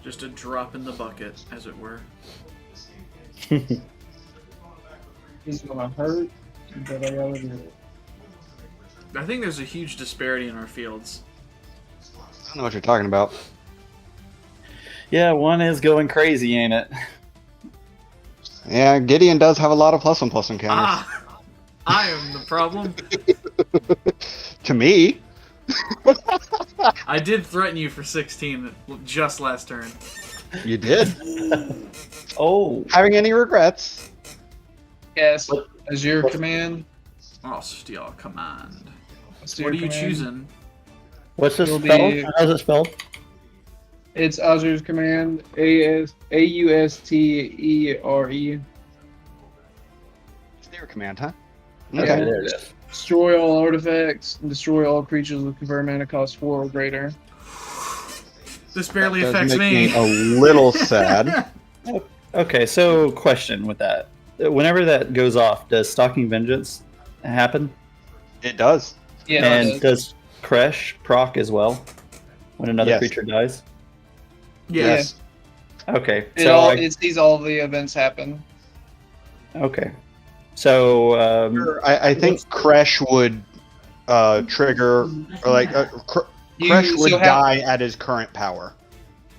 just a drop in the bucket, as it were. This is gonna hurt, but I gotta do it. I think there's a huge disparity in our fields. I don't know what you're talking about. Yeah, one is going crazy, ain't it? Yeah, Gideon does have a lot of +1/+1 counters. Ah! I am the problem. To me. I did threaten you for 16 just last turn. You did. Oh, Having any regrets? Yes, as your command. I'll steal command. As What your are you command. choosing? what's this It'll spelled? be- How's it spelled? It's Azur's command. Austere. Their command, huh? Yeah. Okay. There it is. Destroy all artifacts and destroy all creatures with convert mana cost 4 or greater. This barely Does affects make me. a little sad. Okay, so question with that. Whenever that goes off, does Stalking Vengeance happen? It does. Yeah, And does Crash proc as well when another Yes. creature dies? Yeah. Yes. Okay, it so all, I- it sees all the events happen. okay, so I think Crash would trigger, or like, Crash would so die at his current power.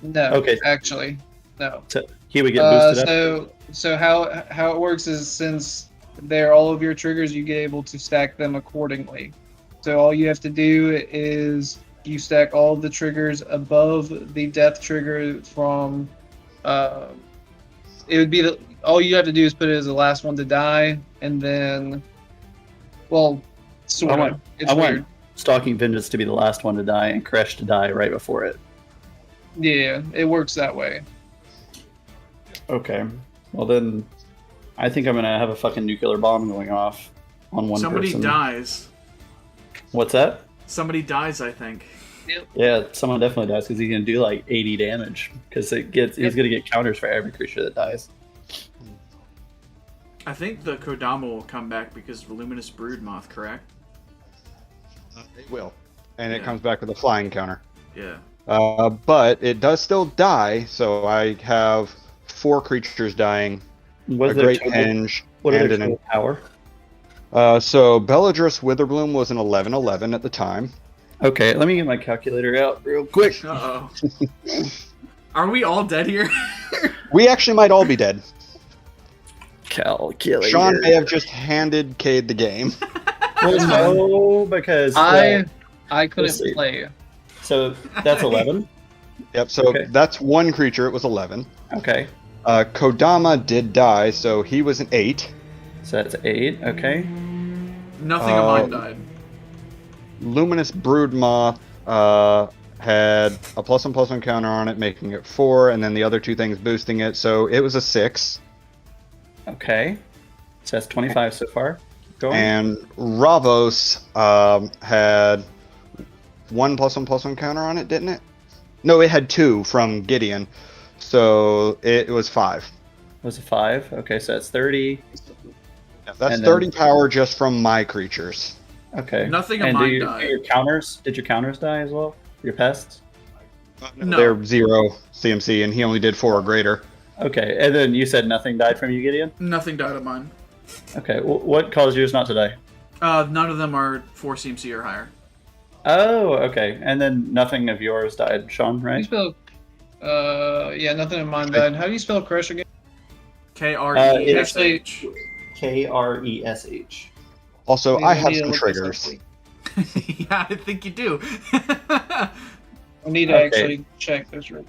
No, Okay. actually, no. he would get boosted up. So how it works is since they're all of your triggers, you get able to stack them accordingly. So all you have to do is you stack all the triggers above the death trigger from. It would be all you have to do is put it as the last one to die, and then, well, sort of. It's I weird. want Stalking Vengeance to be the last one to die and Crash to die right before it. Yeah, it works that way. Okay, well then, I think I'm gonna have a fucking nuclear bomb going off on one Somebody person. dies. What's that? Somebody dies, I think. Yeah, someone definitely dies because he's gonna do like 80 damage because he's gonna get counters for every creature that dies. I think the Kodama will come back because of Luminous Broodmoth, correct? It will. And it Yeah. comes back with a flying counter. Yeah. But it does still die, so I have 4 creatures dying, What's a their Great total- Henge, What are and their an... total power? So Bellatrix Witherbloom was an 11/11 at the time. Okay, let me get my calculator out real quick. Uh-oh. Are we all dead here? We actually might all be dead. Calculator. Sean may have just handed Cade the game. Well, no, because I Let's couldn't see. play. so that's 11. Yep, so Okay. that's one creature, it was 11. Okay, Kodama did die, so he was an 8. so that's 8. Okay, Nothing of mine died. Luminous Broodmoth had a +1/+1 counter on it, making it 4, and then the other 2 things boosting it, so it was a 6. okay. So that's 25 so far. Keep going. And Ravos had 1 +1/+1 counter on it, didn't it? No, it had 2 from Gideon, so it was 5. Was a 5. Okay, so that's 30. That's And then- 30 power just from my creatures. Okay. Nothing of and mine do died. your counters? Did your counters die as well? Your pests? No. They're 0 CMC, and he only did 4 or greater. Okay, and then you said nothing died from you, Gideon? Nothing died of mine. Okay, what caused yours not to die? None of them are 4 CMC or higher. Oh, okay. And then nothing of yours died, Sean, How do you right? spell? Yeah, nothing in mine died. How do you spell crush again? K-R-E-S-H. Kresh. Also, Yeah, I I have need to some look this up, triggers. please. Yeah, I think you do. I need to Okay. actually check this. Right.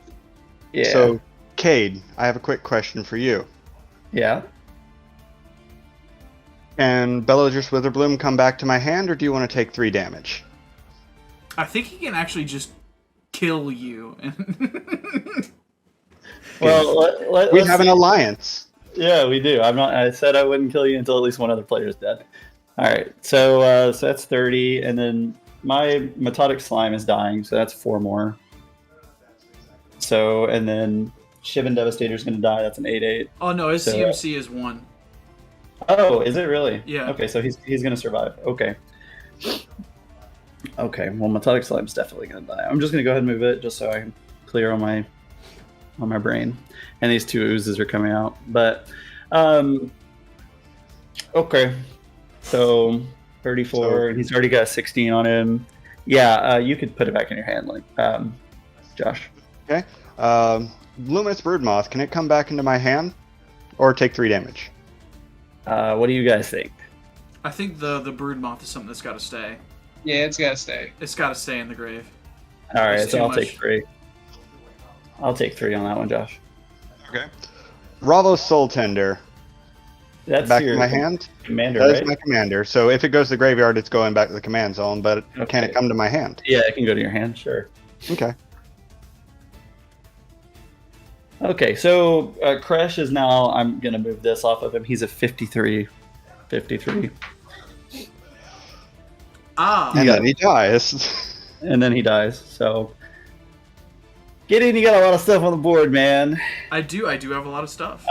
Yeah. So, Cade, I have a quick question for you. yeah. Can Bellatrix Witherbloom come back to my hand, or do you want to take 3 damage? I think he can actually just kill you. Well, we let's have an see. alliance. Yeah, we do. I'm not. I said I wouldn't kill you until at least one other player is dead. All right, so that's 30, and then my methodic slime is dying, so that's 4 more. So, and then Shivan Devastator is going to die. That's an 8/8. Oh no, his So, CMC is 1. Oh, is it really? Yeah. Okay, so he's going to survive. Okay. Okay. Well, methodic slime's definitely going to die. I'm just going to go ahead and move it just so I can clear on my brain. And these 2 oozes are coming out, but okay. So 34, and he's already got a 16 on him. Yeah, you could put it back in your hand, like Josh. Okay. Luminous Broodmoth, can it come back into my hand? Or take 3 damage? What do you guys think? I think the brood moth is something that's got to stay. Yeah, it's gotta stay. It's got to stay in the grave. All right, There's so too I'll much. take 3. I'll take 3 on that one, Josh. Okay. Ravos Soul Tender, That's back your in my hand? commander, That is right? my commander. So if it goes to the graveyard, it's going back to the command zone, but can it Okay. come to my hand? Yeah, it can go to your hand, sure. Okay. Okay, so Crash is now, I'm going to move this off of him. He's a 53. 53. Ah, And then he dies. And then he dies, so... Gideon, you got a lot of stuff on the board, man. I do have a lot of stuff.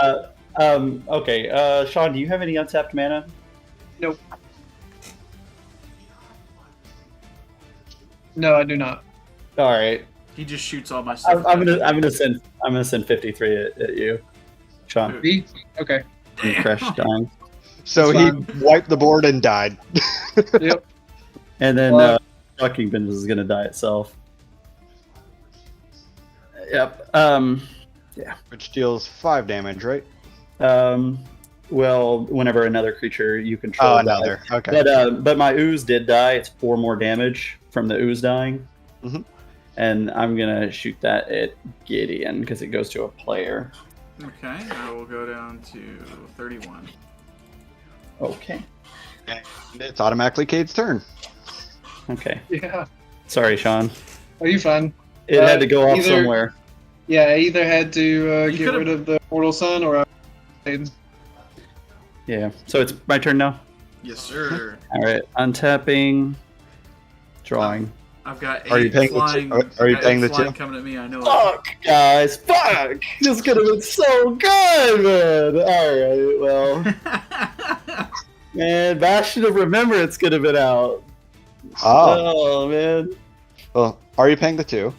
Okay, Sean, do you have any untapped mana? Nope. No, I do not. All right, He just shoots all my stuff. I'm gonna send 53 at you, Sean. B? Okay. And Crash dying, So That's he fine. wiped the board and died. Yep. and then Well- Shocking Vengeance is gonna die itself. Yep. Which deals 5 damage, right? Well, whenever another creature you control. Oh, dies. another. Okay. But my ooze did die. It's 4 more damage from the ooze dying. Mhm. And I'm gonna shoot that at Gideon because it goes to a player. Okay, I will go down to 31. Okay. It's automatically Cade's turn. Okay. Yeah. Sorry, Sean. Are you fine? It had to go off either- somewhere. Yeah, I either had to You get could've- rid of the Mortal Sun or Yeah. So it's my turn now. Yes, sir. All right. Untapping. Drawing. I've got 8 Are you paying the flying. two- are you I've got paying 8 the flying two? coming at me? I know. Fuck, guys. Fuck. This could have been so good, man. All right. Well, man, Bastion of Remembrance could have been out. Oh. Oh man. Well, are you paying the 2?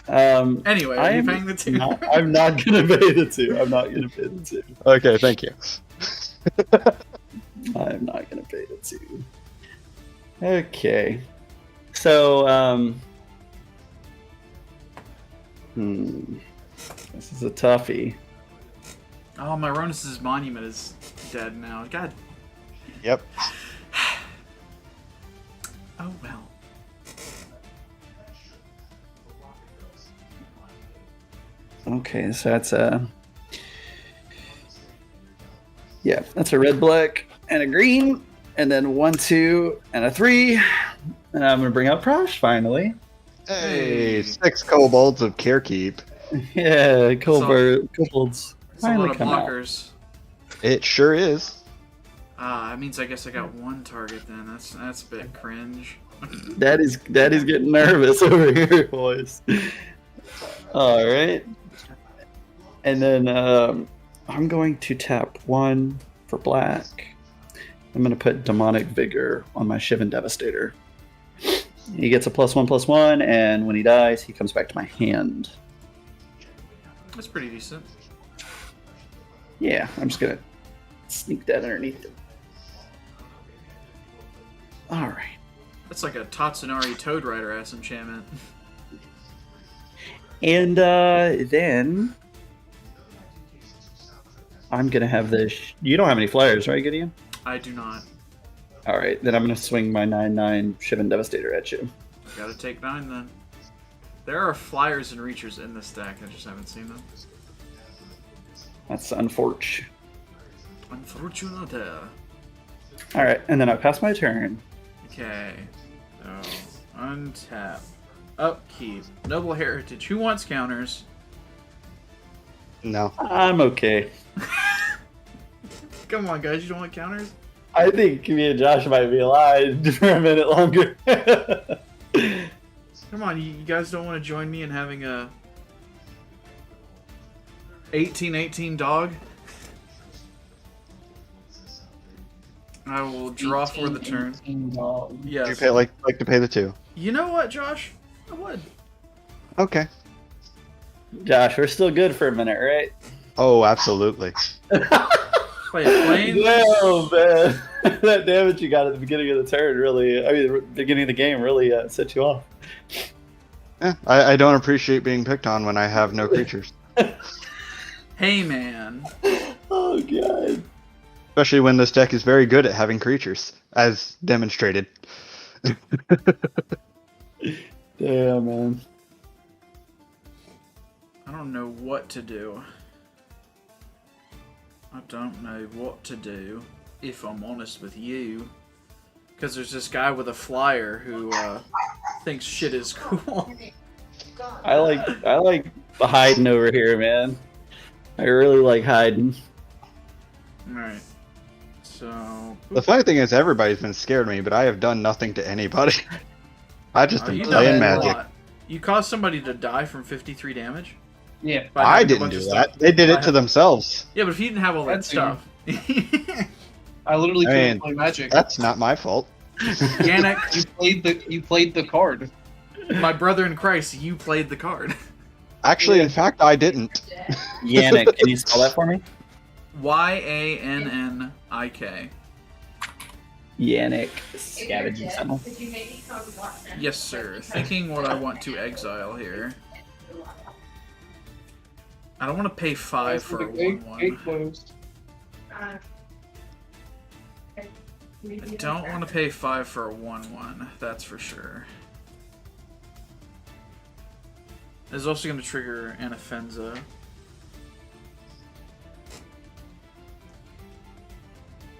Anyway, are you I'm paying the 2? I'm not gonna pay the 2. I'm not gonna pay the 2. Okay, thank you. I'm not gonna pay the 2. Okay. So, this is a toughie. Oh, my Ronus's monument is dead now. God. Yep. Oh well. Okay, so that's yeah, that's a red, black, and a green, and then 1, 2, and a 3, and I'm gonna bring out Prossh finally. Hey, 6 kobolds of Carekeep. Yeah, kobolds It's a lot finally of come out. blockers. It sure is. Ah, that means I guess I got 1 target then. That's a bit cringe. Daddy's getting nervous over here, boys. All right, and then I'm going to tap 1 for black. I'm going to put Demonic Vigor on my Shivan Devastator. He gets a +1/+1, and when he dies, he comes back to my hand. That's pretty decent. Yeah, I'm just gonna sneak that underneath it. All right. That's like a Tatsunari Toad Rider ass enchantment. And then I'm gonna have this. You don't have any flyers, right, Gideon? I do not. All right, then I'm gonna swing my 9/9 Shivan Devastator at you. Gotta take 9 then. There are flyers and reachers in this deck. I just haven't seen them. That's unfortunate. Unfortunate. All right, and then I pass my turn. Okay. So, untap. Upkeep. Noble Heritage. Who wants counters? No. I'm okay. Come on, guys, you don't want counters? I think me and Josh might be alive for a minute longer. Come on, you guys don't want to join me in having a 18-18 dog? I will draw for the turn. 18 dog. Yes. Would you like to pay the 2? You know what, Josh? I would. Okay. Josh, we're still good for a minute, right? Oh, absolutely. Play a plane? No, man. That damage you got at the beginning of the turn really, the beginning of the game really set you off. Yeah, I don't appreciate being picked on when I have no creatures. Hey, man. Oh, God. Especially when this deck is very good at having creatures, as demonstrated. Damn, man. I don't know what to do. I don't know what to do, if I'm honest with you. Because there's this guy with a flyer who thinks shit is cool. I like hiding over here, man. I really like hiding. Alright. So... The funny thing is, everybody's been scared of me, but I have done nothing to anybody. I just am you playing done a Magic. lot. You caused somebody to die from 53 damage? Yeah. By I having a didn't bunch do of that. stuff? They did By it to themselves. Yeah, but if you didn't have all that That's you. stuff... I literally I couldn't mean, play Magic. That's not my fault. Yannick, You played the card. my brother in Christ, you played the card. Actually, in fact, I didn't. Yannick, can you spell that for me? Yannik. Yannick, Scavenging Tunnel. Yes, sir. Thinking what I want to exile here. I don't want to pay 5 for a 1/1. Closed. I don't want to pay 5 for a 1/1. That's for sure. It's also going to trigger an Offenza.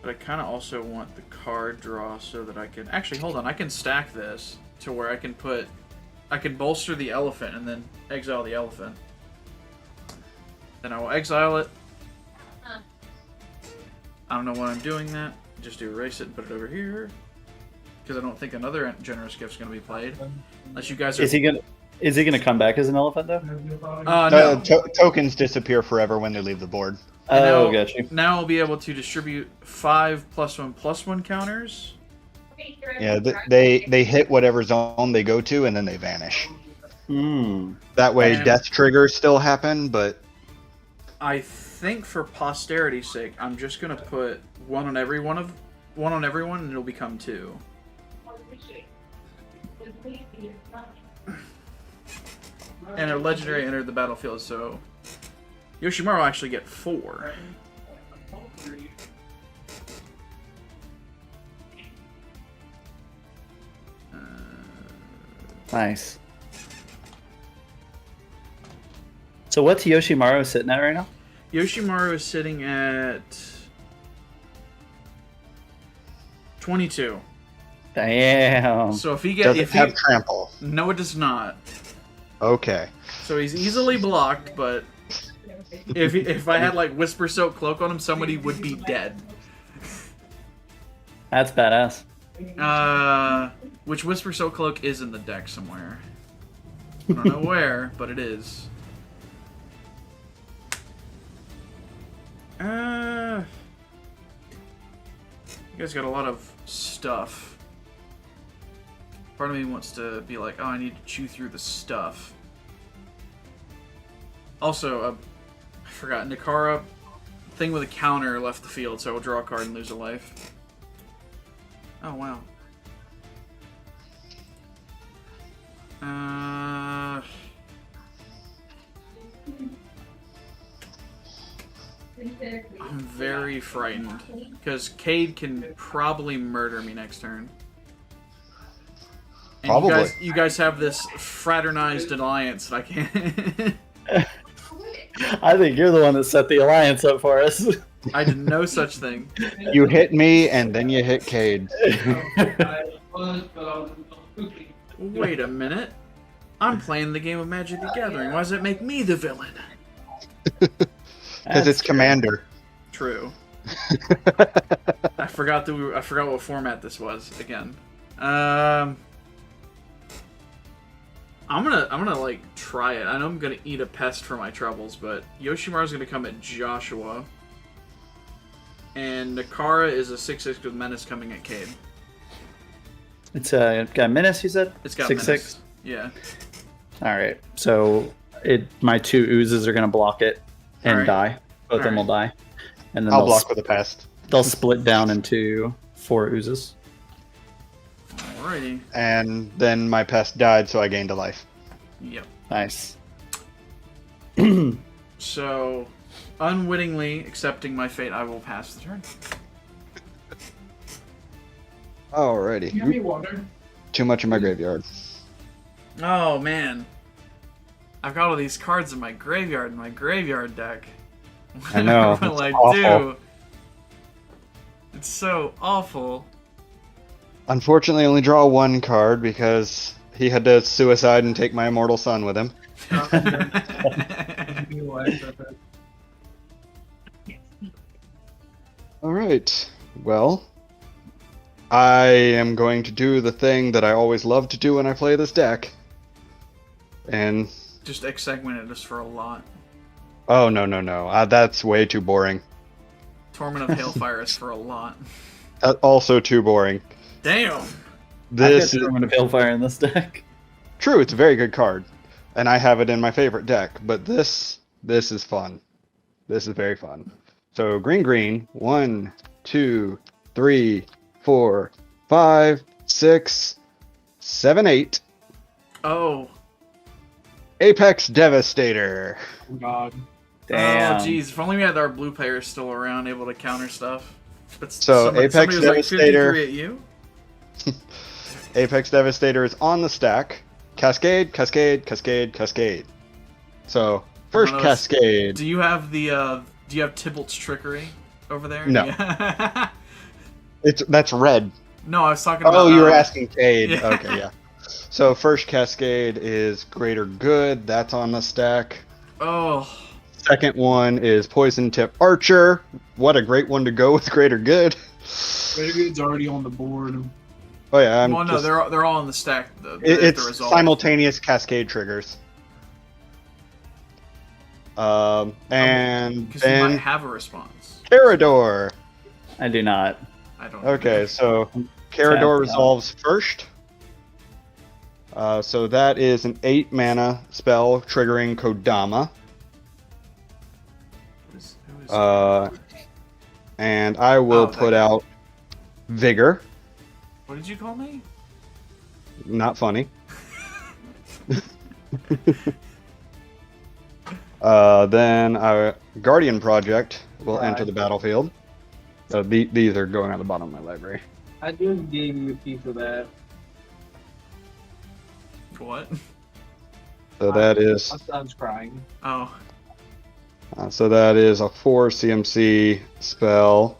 But I kind of also want the card draw so that I can... Actually, hold on. I can stack this to where I can put... I can bolster the elephant and then exile the elephant. Then I will exile it. I don't know why I'm doing that. Just do erase it and put it over here. Because I don't think another generous gift's going to be played. Unless you guys are... Is he gonna come back as an elephant though? no. Tokens disappear forever when they leave the board. Oh, now, got you. Now I'll be able to distribute 5 +1/+1 counters. Yeah, they hit whatever zone they go to, and then they vanish. That way, And- death triggers still happen, but I think for posterity's sake, I'm just gonna put one on everyone, and it'll become 2. And a legendary entered the battlefield, so Yoshimaru will actually get 4. Nice. So what's Yoshimaru sitting at right now? Yoshimaru is sitting at 22. Damn. So if he gets, doesn't have trample. no, it does not. Okay. So he's easily blocked, but if I had like Whisper Soak Cloak on him, somebody would be dead. That's badass. Which Whisper Soak Cloak is in the deck somewhere. I don't know where, but it is. You guys got a lot of stuff. Part of me wants to be like, oh, I need to chew through the stuff. Also, I forgot, Nikara, thing with a counter left the field, so I will draw a card and lose a life. Oh, wow. I'm very frightened, because Cade can probably murder me next turn. And Probably. You guys have this fraternized alliance that I can't... I think you're the one that set the alliance up for us. I did no such thing. You hit me, and then you hit Cade. Wait a minute. I'm playing the game of Magic the Gathering. Why does it make me the villain? Because it's commander. True. I forgot what format this was again. I'm gonna like try it. I know I'm gonna eat a pest for my troubles, but Yoshimaru's gonna come at Joshua, and Nakara is a 6/6 with Menace coming at Cade. It's got Menace, you said? It's got 6/6? Menace. Yeah. Alright, so my 2 oozes are going to block it and Alright. die. Both of them will die. And then I'll block with a pest. they'll split down into 4 oozes. Alrighty. And then my pest died, so I gained a life. Yep. Nice. So, unwittingly accepting my fate, I will pass the turn. Alrighty. You have any water? Too much in my graveyard. Oh man, I've got all these cards in my graveyard deck. I know, What will it's I awful. do? It's so awful. Unfortunately, I only draw 1 card because he had to suicide and take my immortal son with him. Alright. Well, I am going to do the thing that I always love to do when I play this deck. And... Just X-segmented us for a lot. Oh, no, no, no. That's way too boring. Torment of Hailfire is for a lot. Also too boring. Damn! This I is... got Torment of Hailfire in this deck. True, it's a very good card. And I have it in my favorite deck. But this is fun. This is very fun. So, green. 1, 2, 3, 4, 5, 6, 7, 8. Oh. Apex Devastator. Oh God. Damn. Oh, jeez. If only we had our blue players still around, able to counter stuff. But So, somebody Apex was like Devastator- 53 at you? Apex Devastator is on the stack. Cascade, Cascade, Cascade, Cascade. So, first One of those- Cascade. Do you have do you have Tybalt's Trickery over there? No. Yeah. That's red. No, I was talking about... Oh, you were asking Cade. Yeah. Okay, yeah. So, first Cascade is Greater Good. That's on the stack. Oh. Second one is Poison Tip Archer. What a great one to go with Greater Good. Greater Good's already on the board. Oh yeah, Well, no, they're all in the stack. It's the result. simultaneous Cascade triggers. And Because you might then have a response. Carador. I do not. I don't. Okay, so Carador resolves first. So that is an 8 mana spell triggering Kodama. Who is And I will that put guy. out Vigor. What did you call me? Not funny. Then our Guardian Project will enter the battlefield. These are going at the bottom of my library. I just gave you a piece of that. What? So that is My son's crying. Oh. so that is a 4 CMC spell.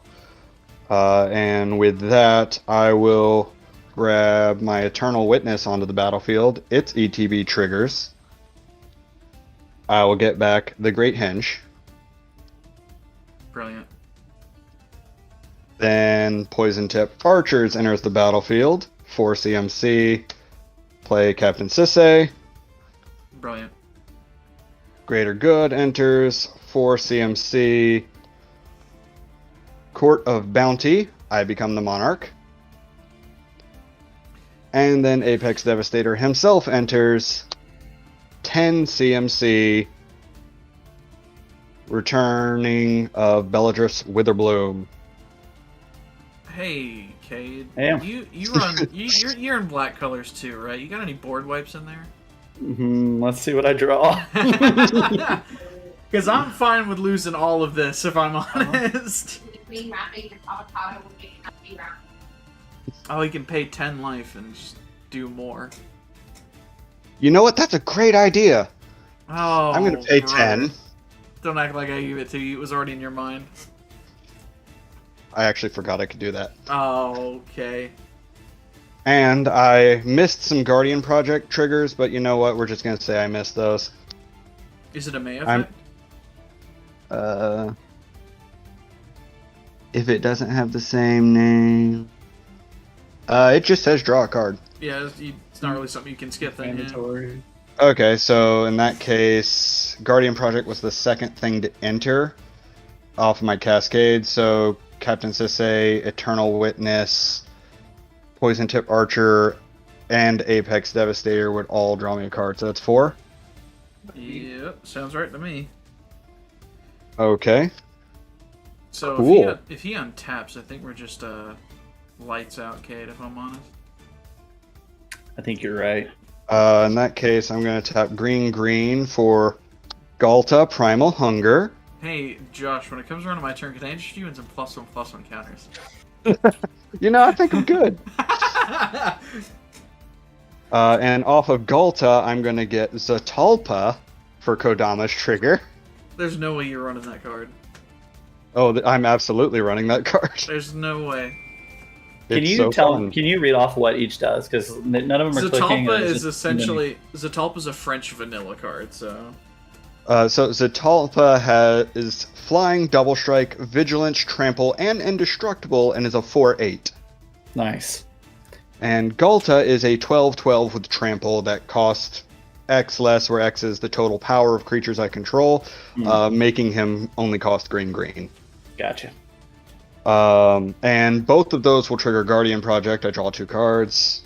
And with that, I will grab my Eternal Witness onto the battlefield. Its ETB triggers. I will get back the Great Henge. Brilliant. Then Poison Tip Archers enters the battlefield. 4 CMC. Play Captain Sisay. Brilliant. Greater Good enters. 4 CMC. Court of Bounty. I become the Monarch. And then Apex Devastator himself enters. 10 CMC. Returning of Bellatrix Witherbloom. Hey, Cade. Damn. You run. You're in black colors too, right? You got any board wipes in there? Let's see what I draw. Because I'm fine with losing all of this, if I'm honest. Between wrapping and avocado would make happy wrap. Oh, he can pay 10 life and just do more. You know what? That's a great idea. Oh, I'm going to pay brother. 10. Don't act like I gave it to you. It was already in your mind. I actually forgot I could do that. Oh, okay. And I missed some Guardian Project triggers, but you know what? We're just going to say I missed those. Is it a May I'm- effect? If it doesn't have the same name, it just says draw a card. Yeah, it's not really something you can skip then. Yeah. Mandatory. Okay, so in that case, Guardian Project was the second thing to enter off my cascade. So Captain Sisay, Eternal Witness, Poison Tip Archer, and Apex Devastator would all draw me a card. So that's 4. Yep, sounds right to me. Okay. So Cool. if he untaps, I think we're just lights out, Cade, if I'm honest. I think you're right. In that case, I'm going to tap green for Galta Primal Hunger. Hey, Josh, when it comes around to my turn, can I interest you in some +1/+1 counters? You know, I think I'm good. And off of Galta, I'm going to get Zatalpa for Kodama's trigger. There's no way you're running that card. Oh, I'm absolutely running that card. There's no way. Can It's you so tell? fun. Can you read off what each does? Because none of them are clicking. Zatalpa and it's is just- essentially Zatalpa's a French vanilla card, so So Zatalpa is Flying, Double Strike, Vigilance, Trample, and Indestructible, and is a 4/8. Nice. And Galta is a 12/12 with Trample that costs X less, where X is the total power of creatures I control, making him only cost green. Gotcha. And both of those will trigger Guardian Project. I draw 2 cards.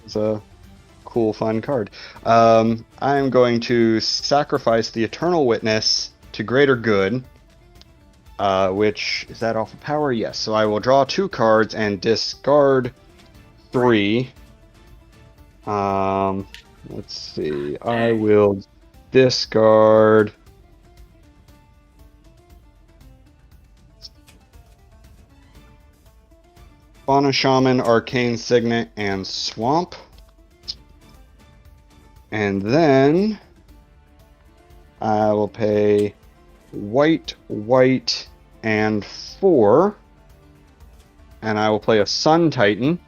It's a cool, fun card. I'm going to sacrifice the Eternal Witness to Greater Good, which is that off of power? Yes. So I will draw 2 cards and discard 3. Let's see. I will discard. Fauna Shaman, Arcane Signet, and Swamp. And then I will pay white, and 4. And I will play a Sun Titan.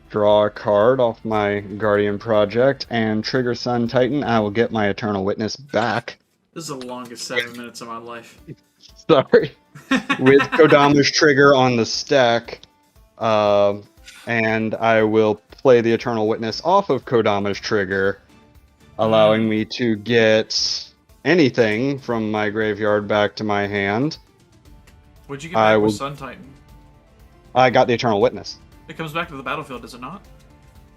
Draw a card off my Guardian Project and trigger Sun Titan. I will get my Eternal Witness back. this is the longest 7 minutes of my life. Sorry. With Kodama's trigger on the stack. And I will play the Eternal Witness off of Kodama's trigger, allowing me to get anything from my graveyard back to my hand. What'd you get back with Sun Titan? I got the Eternal Witness. It comes back to the battlefield, does it not?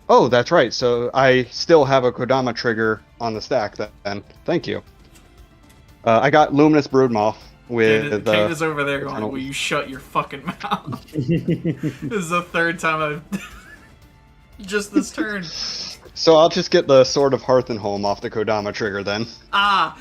Oh, that's right. So I still have a Kodama trigger on the stack then. Thank you. I got Luminous Broodmoth with... Kate is over there going, Eternal- will you shut your fucking mouth? This is the 3rd time I've... just this turn. So I'll just get the Sword of Hearth and Home off the Kodama trigger then. Ah!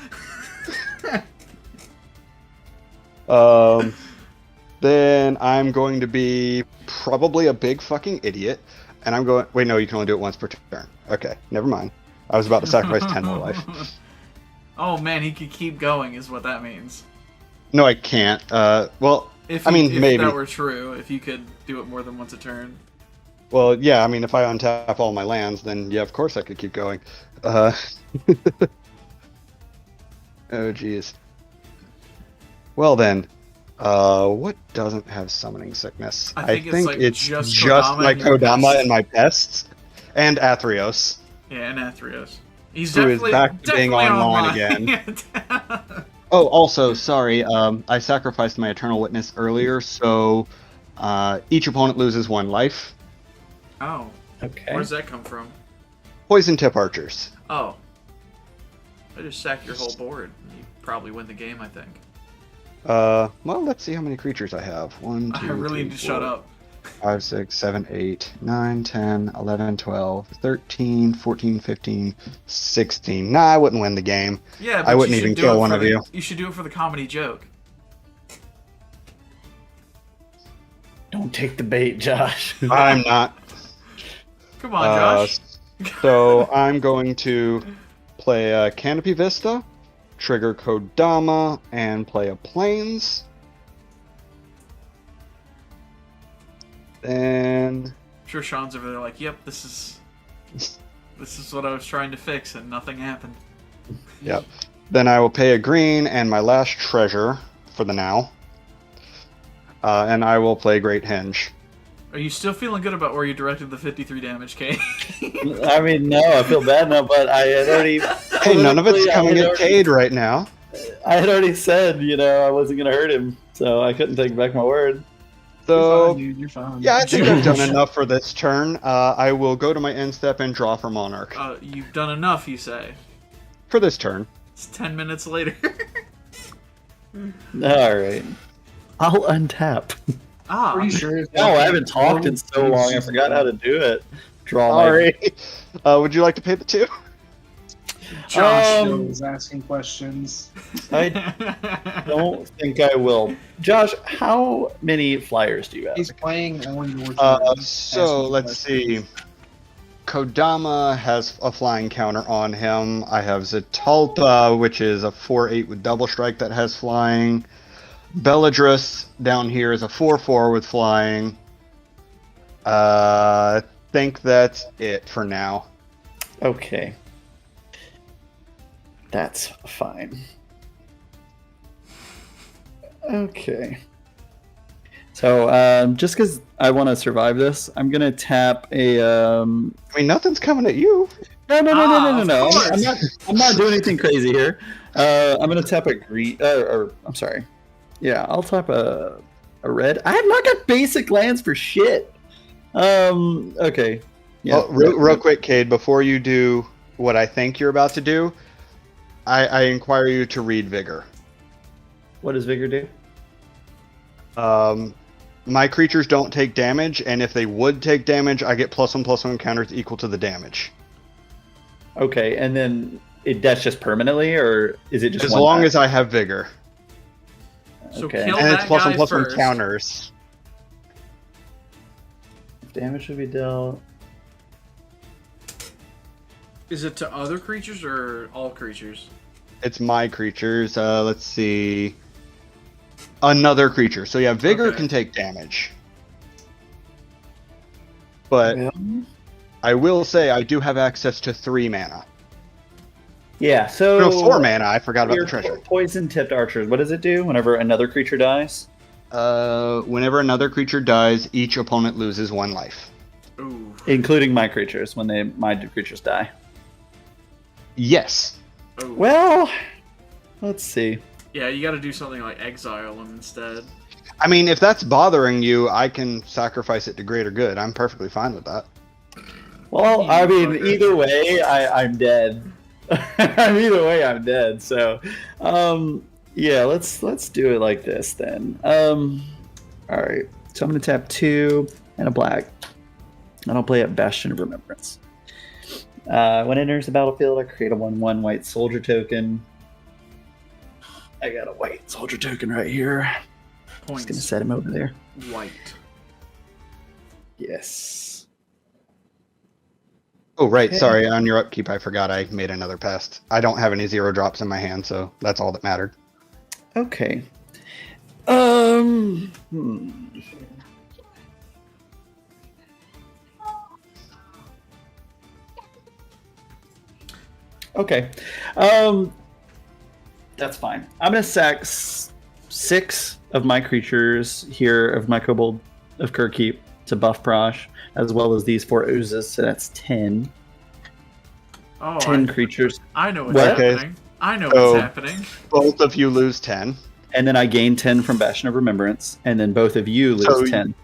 Then I'm going to be probably a big fucking idiot. And I'm going... Wait, no, you can only do it once per turn. Okay, never mind. I was about to sacrifice 10 more life. Oh man, he could keep going is what that means. No, I can't. Well, If maybe. that were true, if you could do it more than once a turn. Well, yeah, I mean, if I untap all my lands, then yeah, of course I could keep going. Oh, jeez. Well then, what doesn't have Summoning Sickness? I think it's just Kodama my and your Kodama pests. and my pests, and Athreos, Yeah, and Athreos. He's who is definitely back to being definitely online again. Oh, also, sorry, I sacrificed my Eternal Witness earlier, so each opponent loses 1 life. Oh, Okay. where's that come from? Poison Tip Archers. Oh. I just sack your whole board. You probably win the game, I think. Well, let's see how many creatures I have. 1, 2, I really 3, need to shut 4, up. 5, 6, 7, 8, 9, 10, 11, 12, 13, 14, 15, 16. Nah, I wouldn't win the game. Yeah, but I wouldn't you should even do kill it one for of the- you. You should do it for the comedy joke. Don't take the bait, Josh. I'm not. Come on, Josh. So I'm going to play Canopy Vista, trigger Kodama, and play a Plains. Then I'm sure Sean's over there like, yep, this is what I was trying to fix, and nothing happened. yep. Then I will pay a green and my last treasure for the now. And I will play Great Henge. Are you still feeling good about where you directed the 53 damage, Kay? I mean, no, I feel bad now, but I had already. Hey, none of it's coming at already- Cade right now. I had already said, I wasn't gonna hurt him, so I couldn't take back my word. You're So fine, dude. You're fine. yeah, I think I've done enough for this turn. I will go to my end step and draw for Monarch You've done enough, you say. for this turn. It's 10 minutes later. All right, I'll untap. Pretty sure. if No, I haven't talked in so long. I forgot how to do it. Draw my. Sorry. Would you like to pay the 2? Josh is asking questions. I don't think I will. Josh, how many flyers do you have? He's playing on your turn. So asking let's questions. see. Kodama has a flying counter on him. I have Zatalpa, which is a 4/8 with double strike that has flying. Bellatrix down here is a 4/4 with flying. I think that's it for now. Okay. That's fine. Okay. So, just because I want to survive this, I'm gonna tap a. I mean, nothing's coming at you. No. of course. I'm not doing anything crazy here. I'm gonna tap a green. Or I'm sorry. Yeah, I'll tap a red. I have not got basic lands for shit. Okay. Yeah. Well, real quick, Cade, before you do what I think you're about to do, I inquire you to read Vigor. What does Vigor do? My creatures don't take damage, and if they would take damage, I get +1/+1 counters equal to the damage. Okay, and then that's just permanently, or is it just As one long time? as I have Vigor. So Okay. kill And it's that guy +1/+1 first. counters. Damage should be dealt. Is it to other creatures or all creatures? It's my creatures. Let's see. Another creature. So yeah, Vigor Okay. can take damage. But Yeah. I will say I do have access to 3 mana. Yeah, so No, 4 mana. I forgot about your the treasure. poison tipped archers. What does it do whenever another creature dies? Whenever another creature dies, each opponent loses 1 life. Ooh. Including my creatures when my creatures die. Yes. Ooh. Well, let's see. Yeah, you gotta do something like exile them instead. I mean, if that's bothering you, I can sacrifice it to greater good. I'm perfectly fine with that. Well, I mean, Fucker. either way, I'm dead. Either way, I'm dead. So, yeah, let's do it like this then. All right. So I'm gonna tap 2 and a black, and I'll play a Bastion of Remembrance. When it enters the battlefield, I create a 1/1 white soldier token. I got a white soldier token right here. Just gonna Points. set him over there. White. Yes. Oh, right. Okay. Sorry. On your upkeep, I forgot I made another pest. I don't have any 0 drops in my hand, so that's all that mattered. Okay. Okay. That's fine. I'm gonna sack 6 of my creatures here of my Kobold of Kirkkeep to buff Prossh, as well as these 4 oozes, so that's 10. Oh, 10 creatures. I know what's What? happening. I know So- what's happening. Both of you lose 10. And then I gain 10 from Bastion of Remembrance, and then both of you lose So 10.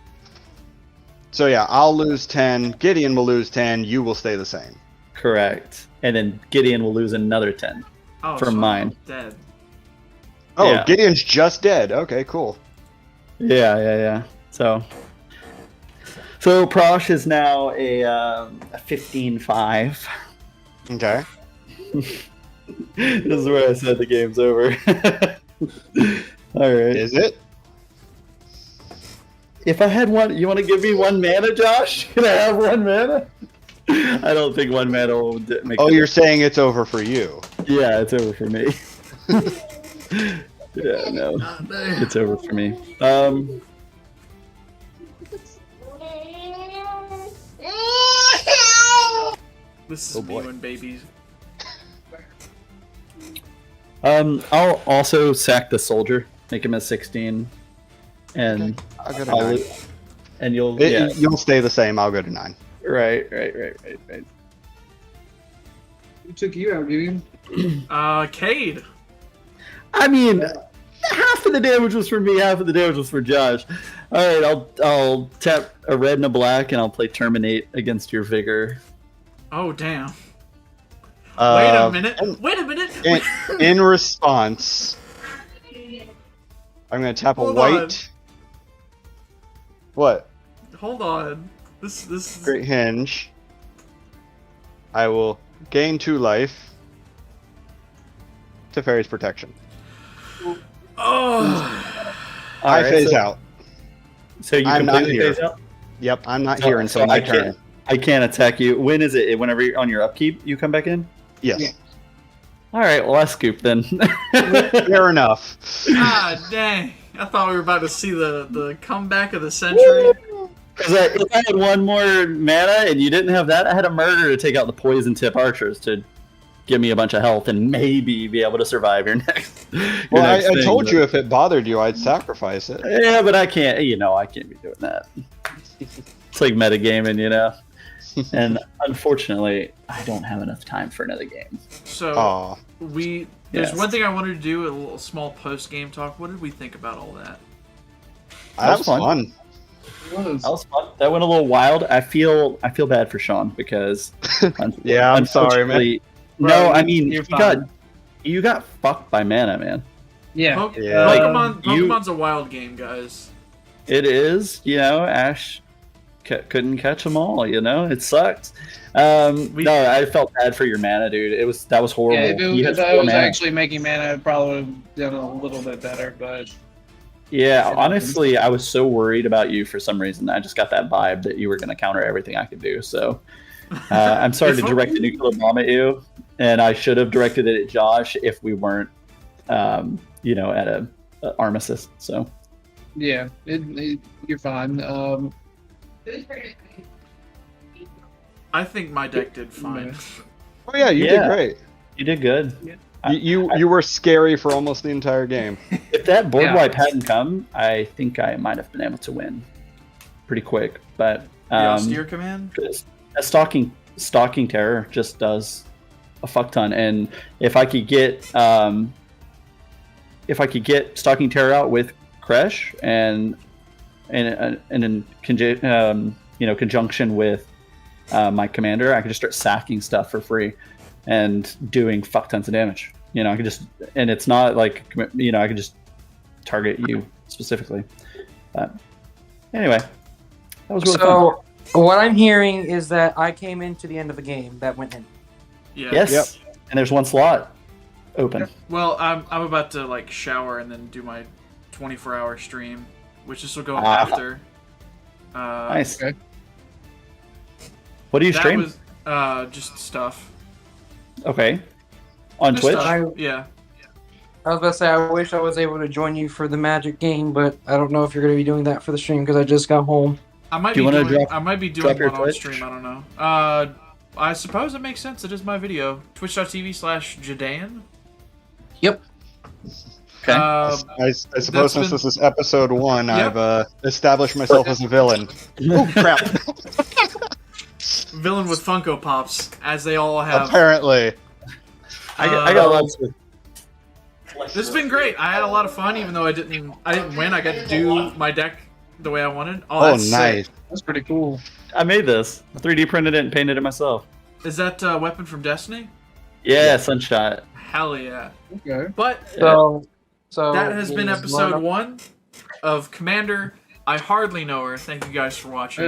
So yeah, I'll lose 10. Gideon will lose 10. You will stay the same. Correct. And then Gideon will lose another 10. Oh, From so I'm mine. Dead. Oh, Yeah. Gideon's just dead. Okay, cool. Yeah. So Prossh is now a 15-5. Okay. This is where I said the game's over. All right. Is it? If I had one, you want to give me 1 mana, Josh? Can I have 1 mana? I don't think 1 mana will make. Oh, the you're saying it's over for you. Yeah, it's over for me. Yeah, no, it's over for me. This is Oh, me boy. when babies. I'll also sack the soldier, make him a 16, and I'll go to I'll 9. and you'll You'll stay the same. I'll go to 9. right. Who took you out, Gideon? Cade. I mean, half of the damage was for me, half of the damage was for Josh. All right, I'll tap a red and a black, and I'll play Terminate against your Vigor. Oh damn. Wait a minute. in- Wait a minute. In response, I'm going to tap a Hold white. on. What? Hold on. This is Great Hinge. I will gain 2 life to Fairy's Protection. Oh. I Alright, phase so- out. So you I'm not completely here. phase out? Yep, I'm not So- here until so my I can't- turn. I can't attack you. When is it? Whenever you're on your upkeep, you come back in? Yes. Yeah. All right, well, I scoop then. Fair enough. Ah, dang. I thought we were about to see the comeback of the century. Because if I had one more mana and you didn't have that, I had a murder to take out the poison tip archers to give me a bunch of health and maybe be able to survive your next. Well, I thing, told but- you if it bothered you, I'd sacrifice it. Yeah, but I can't. I can't be doing that. It's like metagaming, And unfortunately, I don't have enough time for another game. So Aw. there's Yes. one thing I wanted to do, a little small post game talk. What did we think about all that? That was fun. It was. That was fun. That went a little wild. I feel bad for Sean because Yeah, I'm sorry, man. unfortunately- Bro, No, I mean you're you got fucked by mana, man. Yeah. Yeah. Pokemon's a wild game, guys. It is, Ash couldn't catch them all. It sucked. No, I felt bad for your mana, dude. That was horrible. Yeah, if You had if I 4 was mana. actually making mana, I probably would have done a little bit better, but Yeah, honestly, I was so worried about you for some reason. I just got that vibe that you were going to counter everything I could do. So I'm sorry to direct a nuclear bomb at you, and I should have directed it at Josh if we weren't, at a armistice. So yeah, you're fine. I think my deck did fine. Oh yeah, you did Yeah. great. you did good. You were scary for almost the entire game. If that board Yeah. wipe hadn't come, I think I might have been able to win pretty quick. But The austere command. a stalking terror just does a fuck ton. And if I could get stalking terror out with Kresh and in conjunction with my commander, I could just start sacking stuff for free and doing fuck tons of damage. I could just, and it's not like I could just target you specifically. But anyway, that was really fun. So what I'm hearing is that I came into the end of the game that went in. Yeah. Yes, Yep. and there's one slot open. Well, I'm about to shower and then do my 24-hour stream, which this will go Ah. after. Nice. Okay. What do you That stream? was just stuff. Okay. On Just Twitch? stuff. Yeah. I was about to say I wish I was able to join you for the Magic game, but I don't know if you're going to be doing that for the stream because I just got home. I might Do you be wanna doing. drop- I might be drop doing your one on Twitch? stream. I don't know. I suppose it makes sense. It is my video. Twitch.tv/Jadan. Yep. Okay. I suppose since been- this is episode 1, Yep. I've established myself as a villain. Oh crap! Villain with Funko Pops, as they all have. Apparently, I got lots of. This has been great. I had a lot of fun, even though I didn't win. I got to do my deck the way I wanted. Oh, oh that's nice. sick. That's pretty cool. I made this. 3D printed it and painted it myself. Is that Weapon from Destiny? Yeah, Sunshot. Hell yeah! Okay. But So that has been is episode Lana- 1 of Commander. I hardly know her. Thank you guys for watching.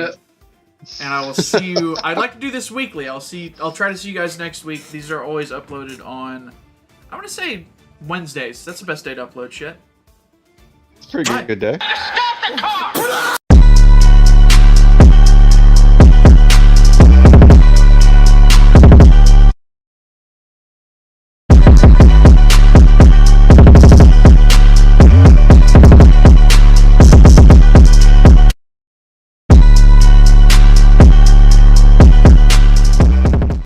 And I will see you. I'd like to do this weekly. I'll try to see you guys next week. These are always uploaded on, I want to say Wednesdays. That's the best day to upload shit. It's a pretty Right. good day.